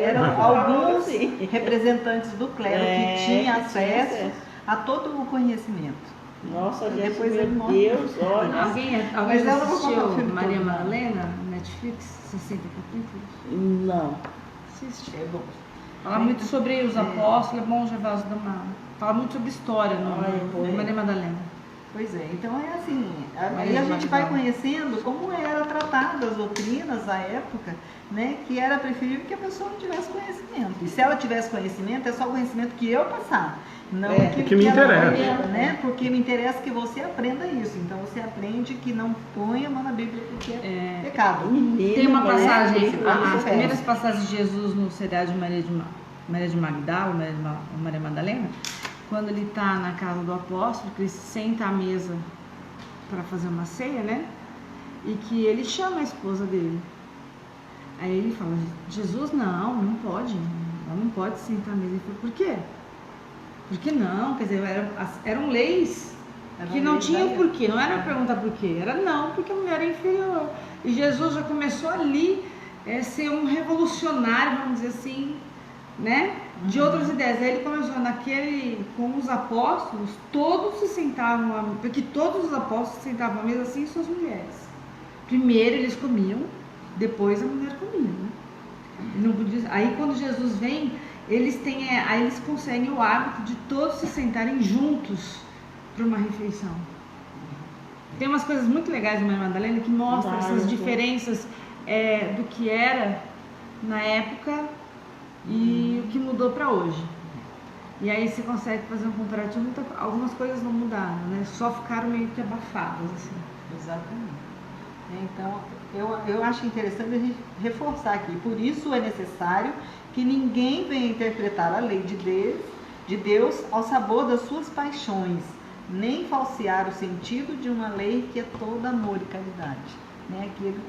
eram alguns Sim. representantes do clero É, que tinham que tinha acesso acesso. a todo o conhecimento. Nossa, gente, Depois meu ele morre. Deus, olha. Alguém Mas eu não vou contar o assistiu filme Maria todo, não. Madalena no Netflix, 60 capítulos? Não. Assiste. É bom. Fala muito sobre os apóstolos, é bom Gervásio da Mala. Fala muito sobre história no Maria Madalena. Pois é, então é assim, aí Maria a gente vai Magdalena. conhecendo como era tratado as doutrinas da época, né, que era preferível que a pessoa não tivesse conhecimento. E se ela tivesse conhecimento, é só o conhecimento que eu passar, não que me ela interessa. aprenda, né? Porque me interessa que você aprenda isso. Então você aprende que não põe a mão na Bíblia porque é pecado. Menina, Tem uma mas passagem, isso, as isso primeiras passagens de Jesus no seriado de Maria de Magdala, Maria Madalena, quando ele está na casa do apóstolo, que ele senta à mesa para fazer uma ceia, né? E que ele chama a esposa dele. Aí ele fala, Jesus, não pode, ela não pode sentar à mesa. Ele falou, por quê? Por que não? Quer dizer, eram leis que não tinham porquê, não era perguntar por quê, era não, porque a mulher é inferior. E Jesus já começou ali a ser um revolucionário, vamos dizer assim, né? De outras ideias. Aí ele começou com os apóstolos, todos se sentavam, porque todos os apóstolos se sentavam à mesa assim, suas mulheres. Primeiro eles comiam, depois a mulher comia, né? Não podia, aí quando Jesus vem, aí eles conseguem o hábito de todos se sentarem juntos para uma refeição. Tem umas coisas muito legais de Maria Madalena que mostram essas diferenças do que era na época e o que mudou para hoje. E aí você consegue fazer um comparativo, algumas coisas não mudaram, né? Só ficaram meio que abafadas, assim. Exatamente. Então, eu acho interessante a gente reforçar aqui. Por isso é necessário que ninguém venha interpretar a lei de Deus ao sabor das suas paixões, nem falsear o sentido de uma lei que é toda amor e caridade. Né? Que ele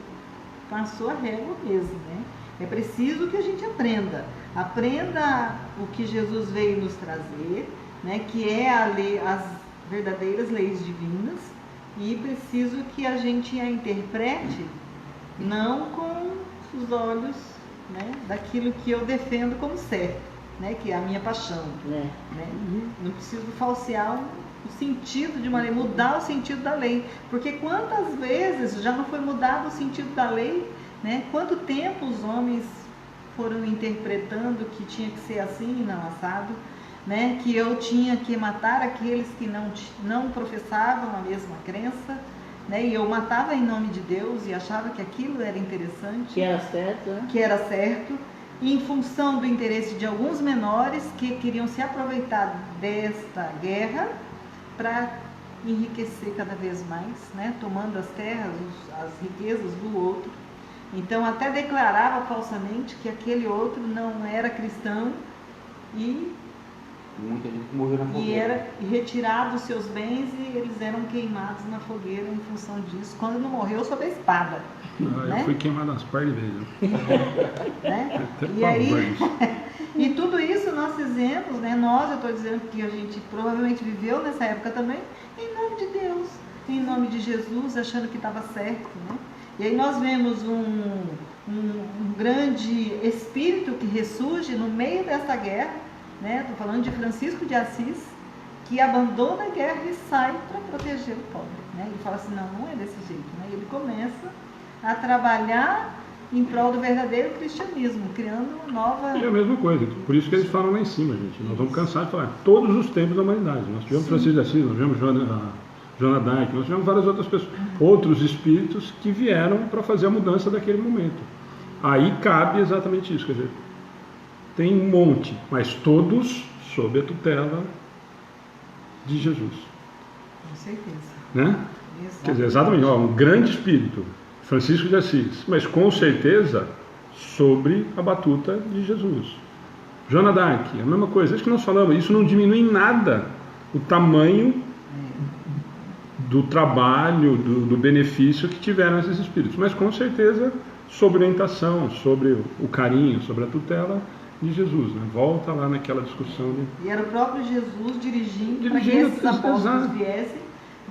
passou a régua mesmo, né? É preciso que a gente aprenda o que Jesus veio nos trazer, né? Que é a lei, as verdadeiras leis divinas, e preciso que a gente a interprete não com os olhos, né, daquilo que eu defendo como certo, né, que é a minha paixão. Né? Não preciso falsear o sentido de uma lei, mudar o sentido da lei, porque quantas vezes já não foi mudado o sentido da lei, né? Quanto tempo os homens foram interpretando que tinha que ser assim e não assado, né? Que eu tinha que matar aqueles que não professavam a mesma crença, né? E eu matava em nome de Deus e achava que aquilo era interessante, que era certo, né? Que era certo, e em função do interesse de alguns menores que queriam se aproveitar desta guerra para enriquecer cada vez mais, né? Tomando as terras, as riquezas do outro. Então até declarava falsamente que aquele outro não era cristão e muita gente morreu na fogueira. E era retirado os seus bens e eles eram queimados na fogueira em função disso. Quando não morreu, sob a espada. Eu fui queimado umas par de vezes. Né? E aí, e tudo isso nós fizemos, né? Eu estou dizendo que a gente provavelmente viveu nessa época também, em nome de Deus, em nome de Jesus, achando que estava certo, né? E aí nós vemos um grande espírito que ressurge no meio dessa guerra, né? Estou falando de Francisco de Assis, que abandona a guerra e sai para proteger o pobre, né? Ele fala assim, não é desse jeito, né? Ele começa a trabalhar em prol do verdadeiro cristianismo, criando uma nova... É a mesma coisa, por isso que eles falam lá em cima, gente. Nós vamos cansar de falar todos os tempos da humanidade. Nós tivemos Francisco de Assis, nós tivemos Joana d'Arc, nós tivemos várias outras pessoas, outros espíritos que vieram para fazer a mudança daquele momento. Aí cabe exatamente isso, quer dizer, tem um monte, mas todos sob a tutela de Jesus. Com certeza. Né? Quer dizer, exatamente, um grande espírito, Francisco de Assis, mas com certeza sobre a batuta de Jesus. Joana d'Arc, a mesma coisa, isso que nós falamos, isso não diminui em nada o tamanho do trabalho, do benefício que tiveram esses espíritos, mas com certeza sobre a orientação, sobre o carinho, sobre a tutela de Jesus, né? Volta lá naquela discussão. E era o próprio Jesus dirigindo para que esses apóstolos viessem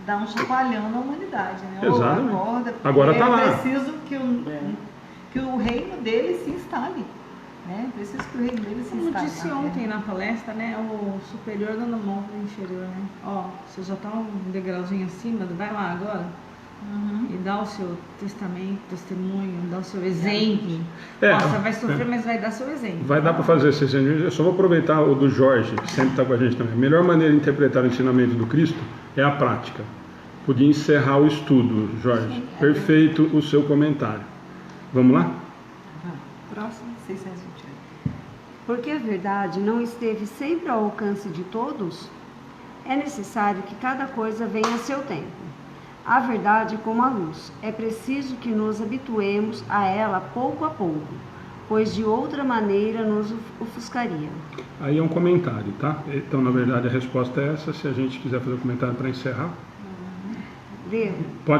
dar um chacoalhão na humanidade, né? Exatamente. Acorda, agora está lá. É preciso que o reino dele se instale. Né? Preciso que o reino dele se instale. Como disse ontem na palestra, né? O superior dando a mão para o inferior, né? Ó, você já está um degrauzinho acima, vai lá agora. E dá o seu testamento, testemunho, dá o seu exemplo. Você vai sofrer, mas vai dar seu exemplo. Vai dar para fazer esse exemplo. Eu só vou aproveitar o do Jorge, que sempre está com a gente também. A melhor maneira de interpretar o ensinamento do Cristo é a prática. Podia encerrar o estudo, Jorge. Perfeito o seu comentário. Vamos lá? Próximo, 628. Porque a verdade não esteve sempre ao alcance de todos, é necessário que cada coisa venha a seu tempo. A verdade como a luz, é preciso que nos habituemos a ela pouco a pouco, pois de outra maneira nos ofuscaria. Aí é um comentário, tá? Então, na verdade, a resposta é essa. Se a gente quiser fazer um comentário para encerrar...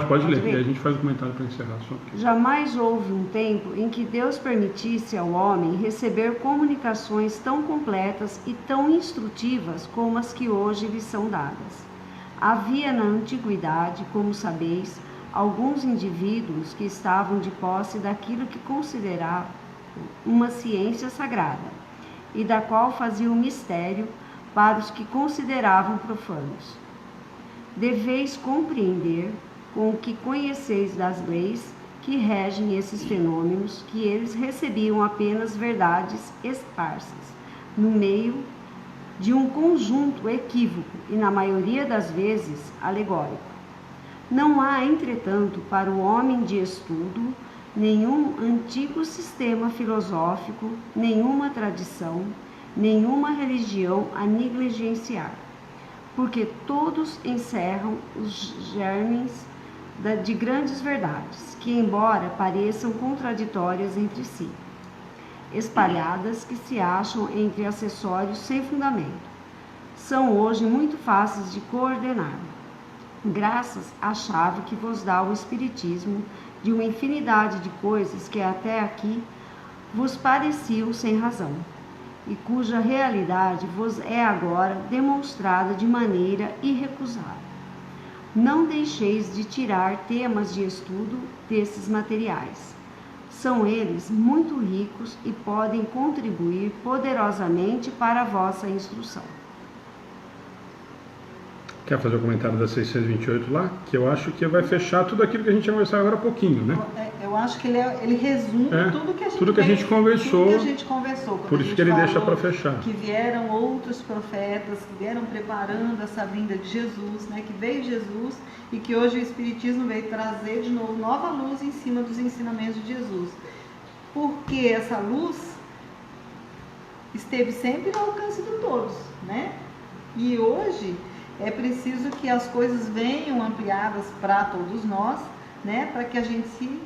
Pode ler, e a gente faz um comentário para encerrar. Jamais houve um tempo em que Deus permitisse ao homem receber comunicações tão completas e tão instrutivas como as que hoje lhe são dadas. Havia na antiguidade, como sabeis, alguns indivíduos que estavam de posse daquilo que consideravam uma ciência sagrada, e da qual faziam mistério para os que consideravam profanos. Deveis compreender, com o que conheceis das leis que regem esses fenômenos, que eles recebiam apenas verdades esparsas, no meio de um conjunto equívoco e, na maioria das vezes, alegórico. Não há, entretanto, para o homem de estudo, nenhum antigo sistema filosófico, nenhuma tradição, nenhuma religião a negligenciar, porque todos encerram os germes de grandes verdades, que embora pareçam contraditórias entre si, espalhadas que se acham entre acessórios sem fundamento, são hoje muito fáceis de coordenar, graças à chave que vos dá o Espiritismo de uma infinidade de coisas que até aqui vos pareciam sem razão, e cuja realidade vos é agora demonstrada de maneira irrecusável. Não deixeis de tirar temas de estudo desses materiais. São eles muito ricos e podem contribuir poderosamente para a vossa instrução. Quer fazer o comentário da 628 lá? Que eu acho que vai fechar tudo aquilo que a gente ia conversar agora há pouquinho, né? Eu acho que ele resume tudo que a gente conversou. Tudo que a gente conversou. Por isso que ele deixa para fechar. Que vieram outros profetas, que vieram preparando essa vinda de Jesus, né? Que veio Jesus e que hoje o Espiritismo veio trazer de novo nova luz em cima dos ensinamentos de Jesus. Porque essa luz esteve sempre ao alcance de todos, né? E hoje é preciso que as coisas venham ampliadas para todos nós, né? Para que a gente se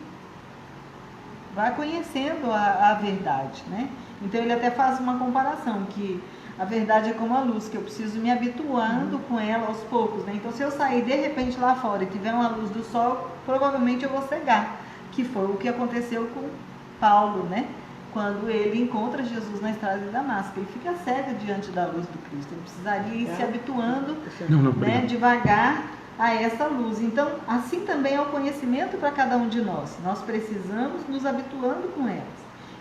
vá conhecendo a verdade, né? Então ele até faz uma comparação, que a verdade é como a luz, que eu preciso me habituando com ela aos poucos, né? Então se eu sair de repente lá fora e tiver uma luz do sol, provavelmente eu vou cegar, que foi o que aconteceu com Paulo, né? Quando ele encontra Jesus na estrada de Damasco, ele fica cego diante da luz do Cristo. Ele precisaria ir se habituando, né, devagar a essa luz. Então, assim também é o conhecimento para cada um de nós. Nós precisamos nos habituando com elas.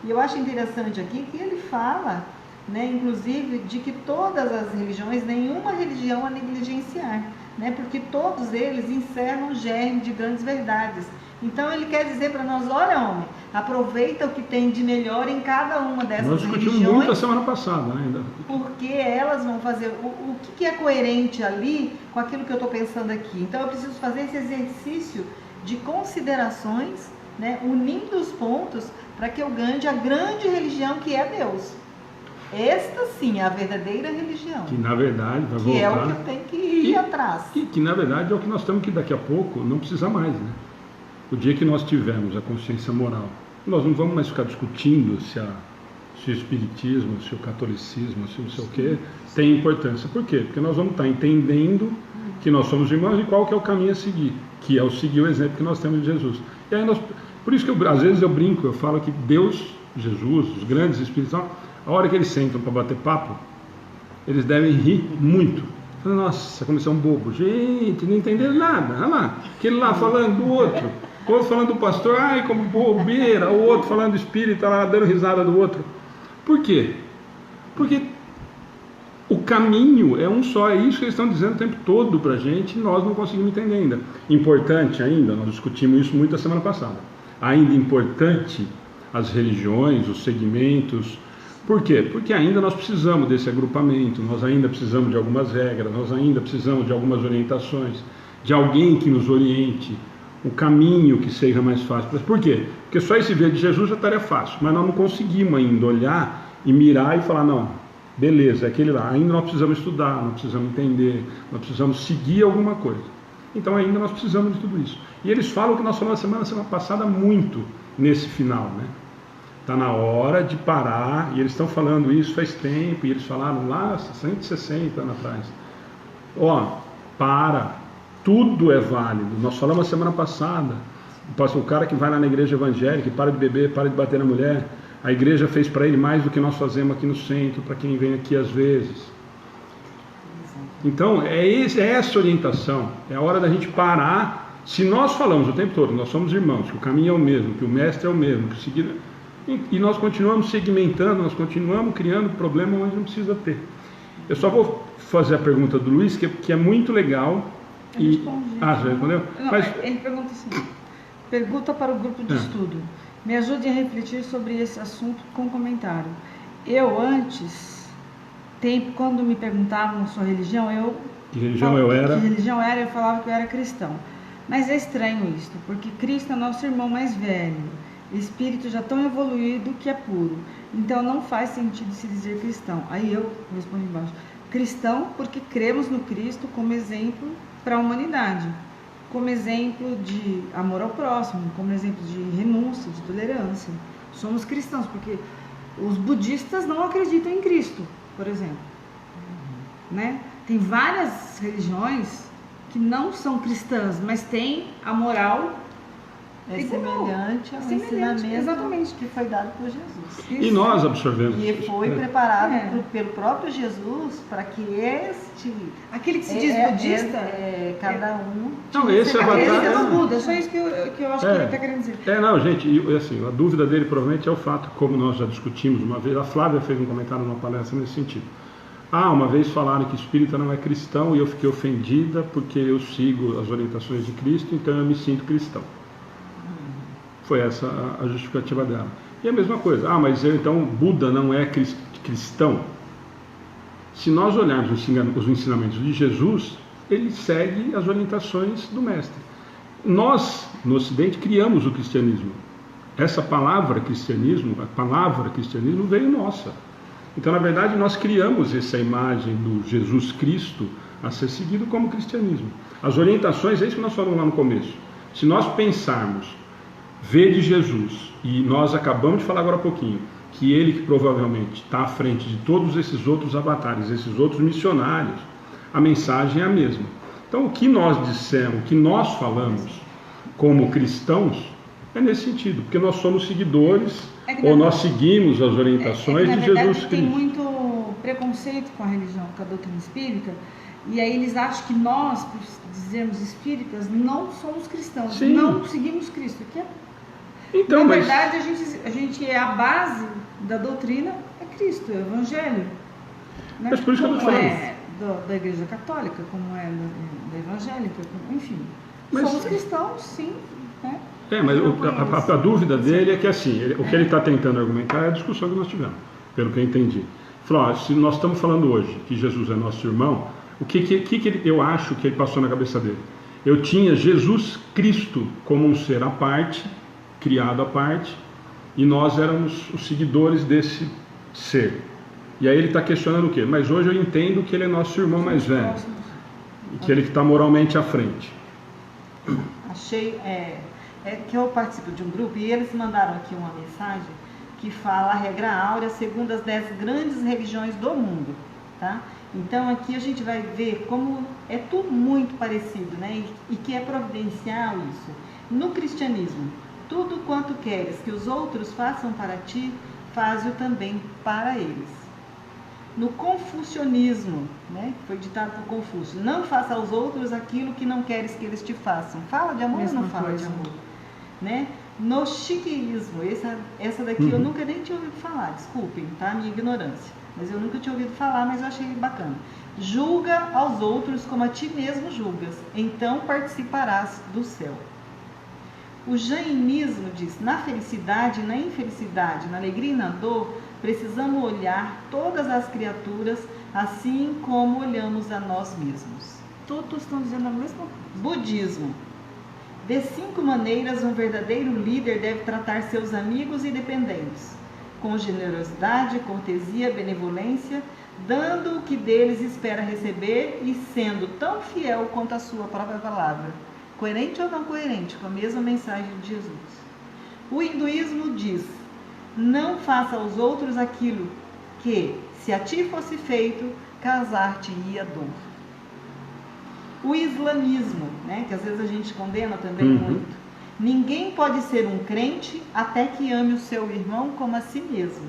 E eu acho interessante aqui que ele fala, né, inclusive, de que todas as religiões, nenhuma religião a negligenciar, né, porque todos eles encerram o germe de grandes verdades. Então ele quer dizer para nós, olha, homem, aproveita o que tem de melhor em cada uma dessas religiões. Nós discutimos muito a semana passada, né? Porque elas vão fazer o que é coerente ali com aquilo que eu estou pensando aqui. Então eu preciso fazer esse exercício de considerações, né, unindo os pontos para que eu ganhe a grande religião que é Deus. Esta sim é a verdadeira religião. Que na verdade vai voltar. Que é o que eu tenho que ir atrás. Que na verdade é o que nós temos que daqui a pouco não precisa mais, né? O dia que nós tivermos a consciência moral, nós não vamos mais ficar discutindo se o espiritismo, se o catolicismo, se não sei o que, tem importância. Por quê? Porque nós vamos estar entendendo que nós somos irmãos e qual que é o caminho a seguir, que é o seguir o exemplo que nós temos de Jesus. E aí por isso que às vezes eu brinco, eu falo que Deus, Jesus, os grandes espíritos, a hora que eles sentam para bater papo, eles devem rir muito. Nossa, como isso é um bobo. Gente, não entenderam nada. Olha lá, aquele lá falando do outro. O outro falando do pastor, ai, como bobeira. O outro falando do espírita lá, dando risada do outro. Por quê? Porque o caminho é um só. É isso que eles estão dizendo o tempo todo pra gente e nós não conseguimos entender ainda. Importante ainda, nós discutimos isso muito a semana passada. Ainda importante as religiões, os segmentos. Por quê? Porque ainda nós precisamos desse agrupamento, nós ainda precisamos de algumas regras, nós ainda precisamos de algumas orientações, de alguém que nos oriente, o caminho que seja mais fácil. Por quê? Porque só esse ver de Jesus já estaria fácil, mas nós não conseguimos ainda olhar e mirar e falar, não, beleza, é aquele lá. Ainda nós precisamos estudar, nós precisamos entender, nós precisamos seguir alguma coisa. Então ainda nós precisamos de tudo isso. E eles falam o que nós falamos semana passada muito nesse final, né? Está na hora de parar, e eles estão falando isso faz tempo, e eles falaram lá 160 anos atrás. Para, tudo é válido. Nós falamos a semana passada, o cara que vai lá na igreja evangélica, para de beber, para de bater na mulher, a igreja fez para ele mais do que nós fazemos aqui no centro, para quem vem aqui às vezes. Então, é essa orientação, é a hora da gente parar. Se nós falamos o tempo todo, nós somos irmãos, que o caminho é o mesmo, que o mestre é o mesmo, que seguir... E nós continuamos segmentando, nós continuamos criando problema onde não precisa ter. Eu só vou fazer a pergunta do Luiz, que é muito legal. Já respondeu? Não, mas... Ele pergunta assim, pergunta para o grupo de estudo. Me ajude a refletir sobre esse assunto com comentário. Eu antes, quando me perguntavam sua religião, Que religião eu era? Que religião era, eu falava que eu era cristão. Mas é estranho isso, porque Cristo é nosso irmão mais velho. espírito já tão evoluído que é puro. Então não faz sentido se dizer cristão. Aí eu respondo embaixo. Cristão porque cremos no Cristo como exemplo para a humanidade, como exemplo de amor ao próximo, como exemplo de renúncia, de tolerância. Somos cristãos porque os budistas não acreditam em Cristo, por exemplo. Né? Tem várias religiões que não são cristãs, mas têm a moral semelhante ao ensinamento exatamente, que foi dado por Jesus. E nós absorvemos. E foi preparado pelo próprio Jesus para que aquele que se diz budista, cada um... Não, esse é do Buda, só isso que eu acho que ele está querendo dizer. Não, gente, e, assim, a dúvida dele provavelmente é o fato, como nós já discutimos uma vez, a Flávia fez um comentário numa palestra nesse sentido. Uma vez falaram que espírita não é cristão e eu fiquei ofendida porque eu sigo as orientações de Cristo, então eu me sinto cristão. Foi essa a justificativa dela. E a mesma coisa, mas então Buda não é cristão? Se nós olharmos os ensinamentos de Jesus, ele segue as orientações do Mestre. Nós, no Ocidente, criamos o cristianismo. Essa palavra cristianismo, a palavra cristianismo veio nossa. Então, na verdade, nós criamos essa imagem do Jesus Cristo a ser seguido como cristianismo. As orientações, é isso que nós falamos lá no começo. Se nós pensarmos, ver de Jesus, e nós acabamos de falar agora há pouquinho, que ele que provavelmente está à frente de todos esses outros avatares, esses outros missionários, a mensagem é a mesma. Então, o que nós dissemos, o que nós falamos como cristãos, é nesse sentido, porque nós somos seguidores, ou nós seguimos as orientações de Jesus Cristo. Tem muito preconceito com a religião, com a doutrina espírita, e aí eles acham que nós, por dizermos espíritas, não somos cristãos, Sim. Não seguimos Cristo. Que então, na verdade, a gente é a base da doutrina, é Cristo, é o Evangelho. Né? Mas por isso que eu estou falando. É da Igreja Católica, como é da Evangélica, enfim. Mas, somos cristãos, sim. Né? Mas a dúvida dele é que assim, o que ele está tentando argumentar é a discussão que nós tivemos, pelo que eu entendi. Falou, se nós estamos falando hoje que Jesus é nosso irmão, o que eu acho que ele passou na cabeça dele? Eu tinha Jesus Cristo como um ser à parte, criado à parte, e nós éramos os seguidores desse ser. E aí ele está questionando o quê? Mas hoje eu entendo que ele é nosso irmão mais velho, e que ele está moralmente à frente. Achei... que eu participo de um grupo e eles mandaram aqui uma mensagem que fala a regra áurea segundo as 10 grandes religiões do mundo, tá? Então aqui a gente vai ver como é tudo muito parecido, né? E que é providencial isso. No cristianismo, tudo quanto queres que os outros façam para ti, faze-o também para eles. No confucionismo, né? Foi ditado por Confúcio, não faça aos outros aquilo que não queres que eles te façam. Fala de amor ou não fala de amor? Né? No chiqueísmo, essa daqui eu nunca nem tinha ouvido falar, desculpem, tá? Minha ignorância, mas eu nunca tinha ouvido falar, mas eu achei bacana. Julga aos outros como a ti mesmo julgas, então participarás do céu. O jainismo diz, na felicidade e na infelicidade, na alegria e na dor, precisamos olhar todas as criaturas assim como olhamos a nós mesmos. Todos estão dizendo a mesma coisa. Budismo. De 5 maneiras, um verdadeiro líder deve tratar seus amigos e dependentes, com generosidade, cortesia, benevolência, dando o que deles espera receber e sendo tão fiel quanto a sua própria palavra, coerente ou não coerente com a mesma mensagem de Jesus. O hinduísmo diz, não faça aos outros aquilo que, se a ti fosse feito, causar-te-ia dor. O islamismo, né, que às vezes a gente condena também muito. Ninguém pode ser um crente até que ame o seu irmão como a si mesmo.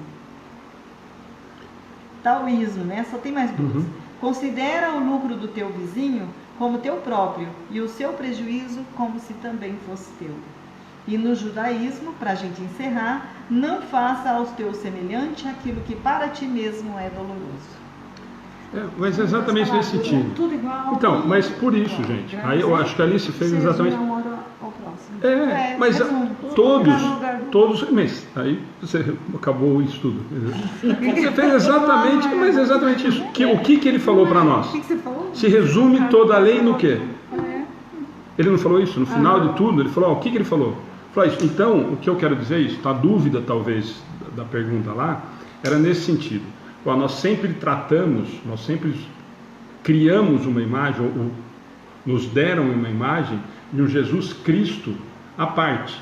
Taoísmo, né, só tem mais 2. Considera o lucro do teu vizinho como teu próprio e o seu prejuízo como se também fosse teu. E no judaísmo, para a gente encerrar, não faça aos teus semelhantes aquilo que para ti mesmo é doloroso. Mas é exatamente nesse sentido. Tudo igual. Então, mas por isso, gente, aí eu acho que a Alice fez exatamente. Mas todos, mas aí você acabou o estudo. Você fez exatamente, mas exatamente isso. O que ele falou para nós? O que você falou? Se resume toda a lei no quê? Ele não falou isso? No final de tudo, ele falou, o que ele falou? Falei, então, o que eu quero dizer é isso, a dúvida talvez da pergunta lá, era nesse sentido. Nós sempre tratamos, nós sempre criamos uma imagem, ou nos deram uma imagem de um Jesus Cristo à parte.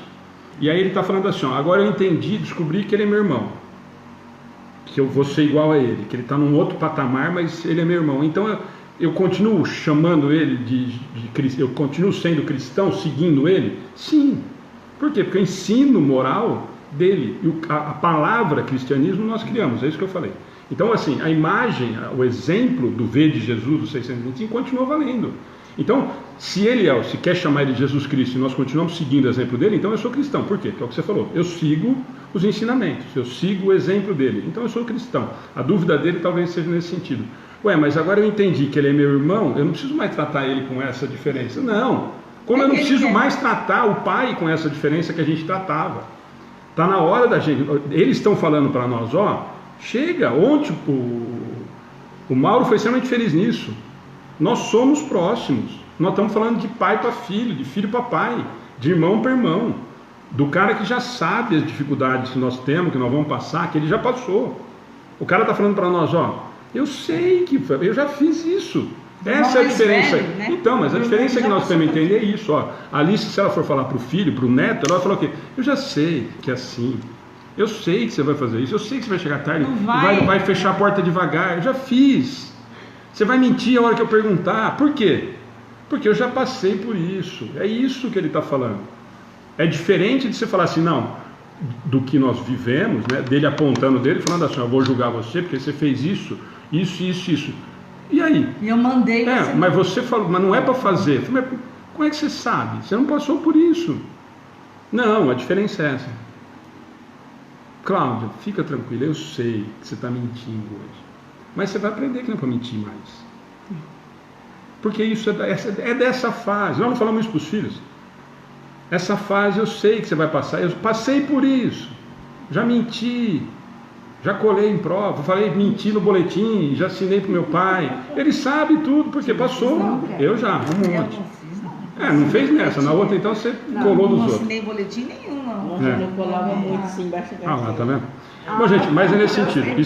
E aí ele está falando assim, agora eu entendi, descobri que ele é meu irmão, que eu vou ser igual a ele, que ele está num outro patamar, mas ele é meu irmão. Então eu continuo chamando ele de cristão, eu continuo sendo cristão, seguindo ele? Sim. Por quê? Porque o ensino moral dele, e a palavra cristianismo nós criamos, é isso que eu falei. Então, assim, a imagem, o exemplo do V de Jesus, do 625, continua valendo. Então, se quer chamar ele de Jesus Cristo e nós continuamos seguindo o exemplo dele, então eu sou cristão. Por quê? Que é o que você falou. Eu sigo os ensinamentos, eu sigo o exemplo dele. Então eu sou cristão. A dúvida dele talvez seja nesse sentido. Mas agora eu entendi que ele é meu irmão, eu não preciso mais tratar ele com essa diferença. Não. Como eu não preciso mais tratar o pai com essa diferença que a gente tratava. Está na hora da gente. Eles estão falando para nós, chega. Ontem o Mauro foi extremamente feliz nisso. Nós somos próximos. Nós estamos falando de pai para filho, de filho para pai, de irmão para irmão. Do cara que já sabe as dificuldades que nós temos, que nós vamos passar, que ele já passou. O cara está falando para nós, eu sei que eu já fiz isso. Essa é a diferença. Velho, né? Então, mas a diferença que nós temos que entender é isso. A Alice, se ela for falar para o filho, para o neto, ela vai falar o quê? Eu já sei que é assim. Eu sei que você vai fazer isso. Eu sei que você vai chegar tarde e vai fechar a porta devagar. Eu já fiz. Você vai mentir a hora que eu perguntar. Por quê? Porque eu já passei por isso. É isso que ele está falando. É diferente de você falar assim, não, do que nós vivemos, né? Dele apontando dele, falando assim, eu vou julgar você porque você fez isso. E aí? E eu mandei você. Mas você falou, mas não é para fazer. Mas como é que você sabe? Você não passou por isso. Não, a diferença é essa. Cláudia, fica tranquila, eu sei que você está mentindo hoje. Mas você vai aprender que não é para mentir mais. Porque isso é dessa fase. Nós não falamos isso para os filhos. Essa fase eu sei que você vai passar. Eu passei por isso. Já menti. Já colei em prova. Falei, menti no boletim. Já assinei para o meu pai. Ele sabe tudo, porque passou. Eu já, um monte. Não fez nessa. Na outra, então, você colou dos outros. Não assinei boletim nenhum, não. Nossa, eu colava muito assim embaixo da lá, tá vendo? Bom, gente, mas é nesse sentido.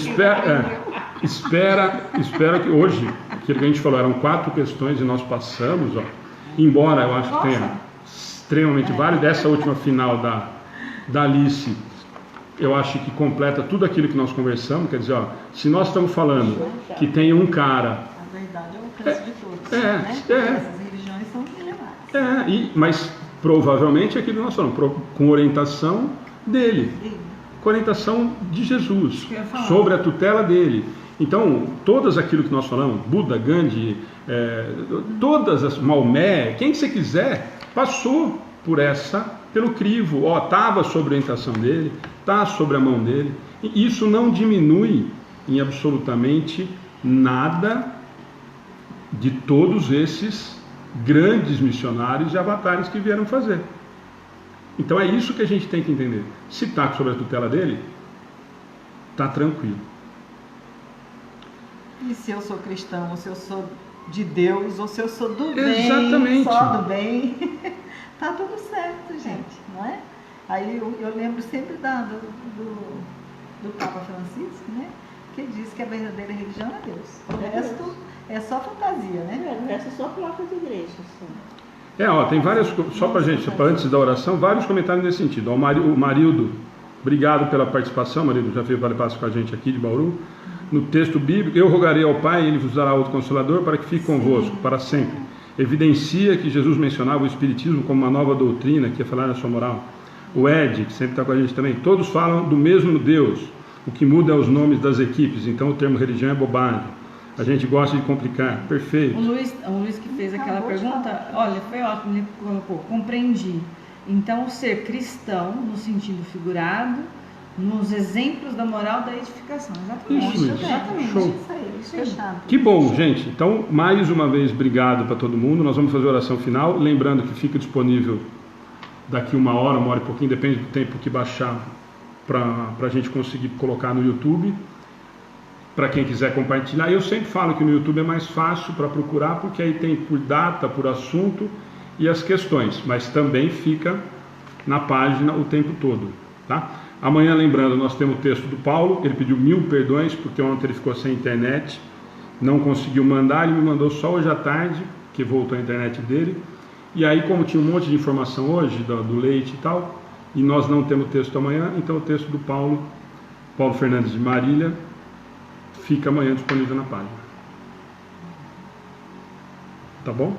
Espera que hoje, aquilo que a gente falou, eram 4 questões e nós passamos, embora eu acho que tenha extremamente válido, essa última final da Alice, eu acho que completa tudo aquilo que nós conversamos, quer dizer, se nós estamos falando que tem um cara... A verdade é o alcance de todos, né? Essas religiões são milenares. Mas provavelmente é aquilo que nós falamos, com orientação dele. Com orientação de Jesus, sobre a tutela dele. Então, todas aquilo que nós falamos, Buda, Gandhi, todas as Maomé, quem que você quiser, passou pelo crivo, estava sob a orientação dele, está sobre a mão dele. E isso não diminui em absolutamente nada de todos esses grandes missionários e avatares que vieram fazer. Então é isso que a gente tem que entender. Se está sobre a tutela dele, está tranquilo. E se eu sou cristão, ou se eu sou de Deus, ou se eu sou do Exatamente. bem, só do bem, tá tudo certo, gente, não é? Aí eu lembro sempre do Papa Francisco, né? Que diz que a verdadeira religião é Deus. O resto é só fantasia, né? O resto é só placa de igreja, assim. Tem várias, só para gente, antes da oração, vários comentários nesse sentido. O Marildo, obrigado pela participação, Marildo já veio participar com a gente aqui de Bauru. No texto bíblico, eu rogarei ao Pai, ele vos dará outro Consolador para que fique convosco para sempre. Evidencia que Jesus mencionava o Espiritismo como uma nova doutrina, que ia falar na sua moral. O Ed, que sempre está com a gente também, todos falam do mesmo Deus, o que muda é os nomes das equipes, então o termo religião é bobagem. A gente gosta de complicar. Perfeito. O Luiz que fez aquela pergunta, olha, foi ótimo, ele colocou, compreendi. Então, ser cristão, no sentido figurado, nos exemplos da moral da edificação. Exatamente. Isso mesmo. Exatamente. Show. Isso aí, fechado. Que bom, gente. Então, mais uma vez, obrigado para todo mundo. Nós vamos fazer a oração final. Lembrando que fica disponível daqui 1 hora, 1 hora e pouquinho, depende do tempo que baixar para a gente conseguir colocar no YouTube. Para quem quiser compartilhar, eu sempre falo que no YouTube é mais fácil para procurar, porque aí tem por data, por assunto e as questões, mas também fica na página o tempo todo, tá? Amanhã, lembrando, nós temos o texto do Paulo. Ele pediu 1000 perdões porque ontem ele ficou sem internet, não conseguiu mandar, ele me mandou só hoje à tarde, que voltou a internet dele. E aí, como tinha um monte de informação hoje do leite e tal, e nós não temos o texto amanhã, então o texto do Paulo Fernandes de Marília, fica amanhã disponível na página. Tá bom?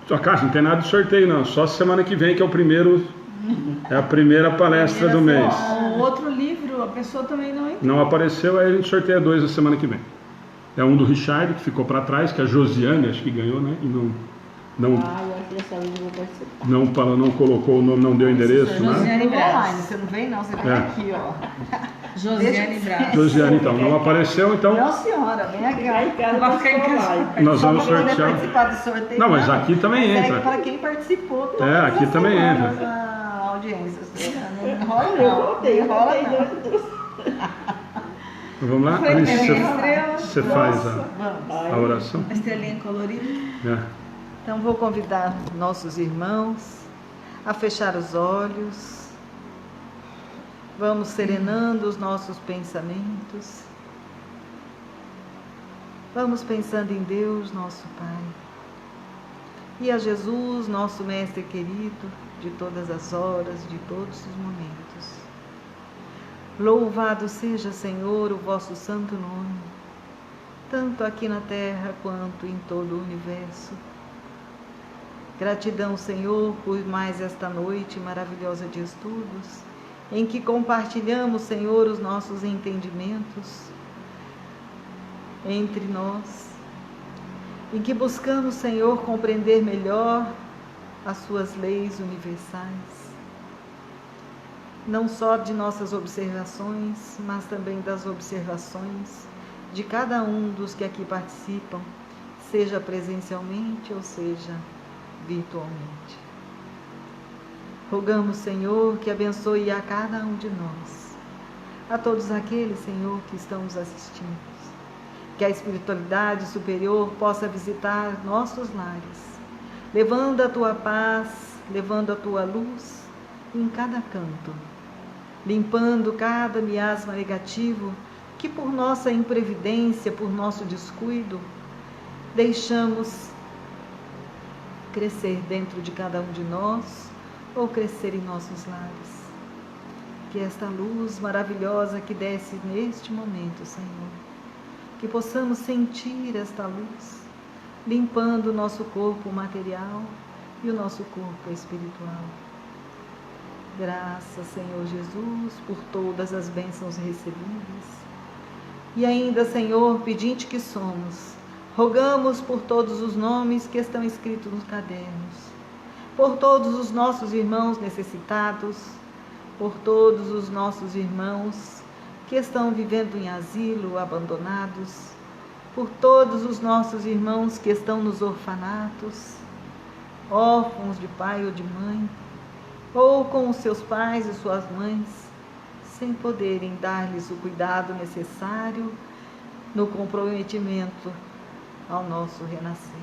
Sua caixa não tem nada de sorteio não, só semana que vem, que é a primeira palestra do mês. O outro livro, a pessoa também não entrou. Não apareceu, aí a gente sorteia 2 na semana que vem. É um do Richard, que ficou para trás, que a Josiane acho que ganhou, né? E não eu acho que dessa vez eu vou participar. não colocou o nome, não deu endereço, né? Josiane Braz. Você não vem não, você vem aqui, ó. Josiane Braz. Josiane, então, não apareceu, então Não, senhora, vem aqui. Vai ficar em casa. nós vamos Só pra poder sortear. participar do sorteio. Não, mas aqui também Mas entra. É para quem participou. todas É, aqui as também semanas entra. A audiência. Não enrola Eu não. voltei, Não enrola não. Vamos lá? Foi Alice, estrela. você faz Vamos. a oração? A estrelinha colorida. É. Então vou convidar nossos irmãos a fechar os olhos. Vamos serenando os nossos pensamentos. Vamos pensando em Deus, nosso Pai. E a Jesus, nosso Mestre querido, de todas as horas, de todos os momentos. Louvado seja, Senhor, o vosso santo nome, tanto aqui na terra quanto em todo o universo. Gratidão, Senhor, por mais esta noite maravilhosa de estudos, em que compartilhamos, Senhor, os nossos entendimentos entre nós, em que buscamos, Senhor, compreender melhor as suas leis universais, não só de nossas observações, mas também das observações de cada um dos que aqui participam, seja presencialmente ou seja virtualmente. Rogamos, Senhor, que abençoe a cada um de nós, a todos aqueles, Senhor, que estão nos assistindo, que a espiritualidade superior possa visitar nossos lares, levando a tua paz, levando a tua luz em cada canto, limpando cada miasma negativo que por nossa imprevidência, por nosso descuido, deixamos crescer dentro de cada um de nós ou crescer em nossos lares. Que esta luz maravilhosa que desce neste momento, Senhor, que possamos sentir esta luz, limpando o nosso corpo material e o nosso corpo espiritual. Graças, Senhor Jesus, por todas as bênçãos recebidas. E ainda, Senhor, pedinte que somos, rogamos por todos os nomes que estão escritos nos cadernos, por todos os nossos irmãos necessitados, por todos os nossos irmãos que estão vivendo em asilo, abandonados, por todos os nossos irmãos que estão nos orfanatos, órfãos de pai ou de mãe, ou com os seus pais e suas mães, sem poderem dar-lhes o cuidado necessário no comprometimento ao nosso renascer.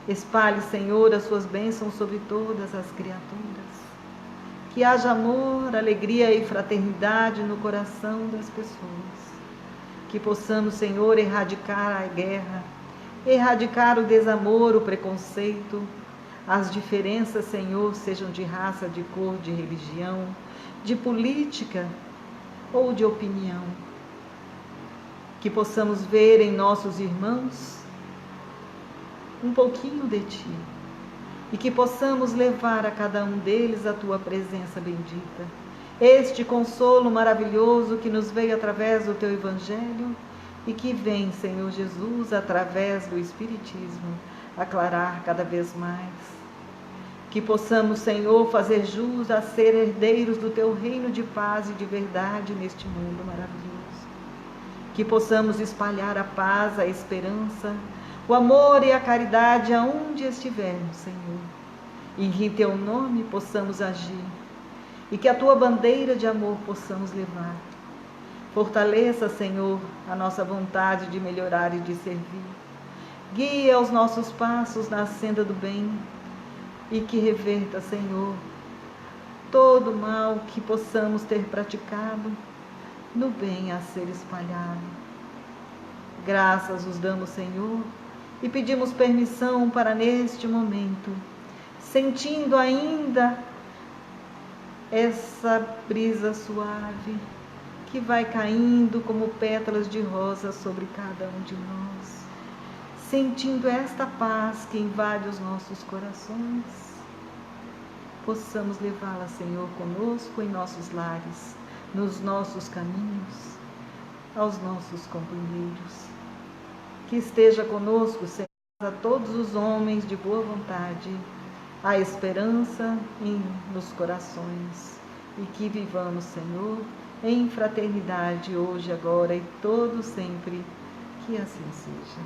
Espalhe, Senhor, as suas bênçãos sobre todas as criaturas. Que haja amor, alegria e fraternidade no coração das pessoas. Que possamos, Senhor, erradicar a guerra, erradicar o desamor, o preconceito, as diferenças, Senhor, sejam de raça, de cor, de religião, de política ou de opinião. Que possamos ver em nossos irmãos um pouquinho de Ti e que possamos levar a cada um deles a Tua presença bendita. Este consolo maravilhoso que nos veio através do Teu Evangelho e que vem, Senhor Jesus, através do Espiritismo, aclarar cada vez mais. Que possamos, Senhor, fazer jus a ser herdeiros do Teu reino de paz e de verdade neste mundo maravilhoso. Que possamos espalhar a paz, a esperança, o amor e a caridade aonde estivermos, Senhor. E em Teu nome possamos agir e que a Tua bandeira de amor possamos levar. Fortaleça, Senhor, a nossa vontade de melhorar e de servir. Guia os nossos passos na senda do bem e que reverta, Senhor, todo o mal que possamos ter praticado, no bem a ser espalhado. Graças os damos, Senhor, e pedimos permissão para neste momento, sentindo ainda essa brisa suave que vai caindo como pétalas de rosa sobre cada um de nós, sentindo esta paz que invade os nossos corações, possamos levá-la, Senhor, conosco em nossos lares, nos nossos caminhos, aos nossos companheiros. Que esteja conosco, Senhor, a todos os homens de boa vontade, a esperança nos corações, e que vivamos, Senhor, em fraternidade hoje, agora e todo sempre, que assim seja.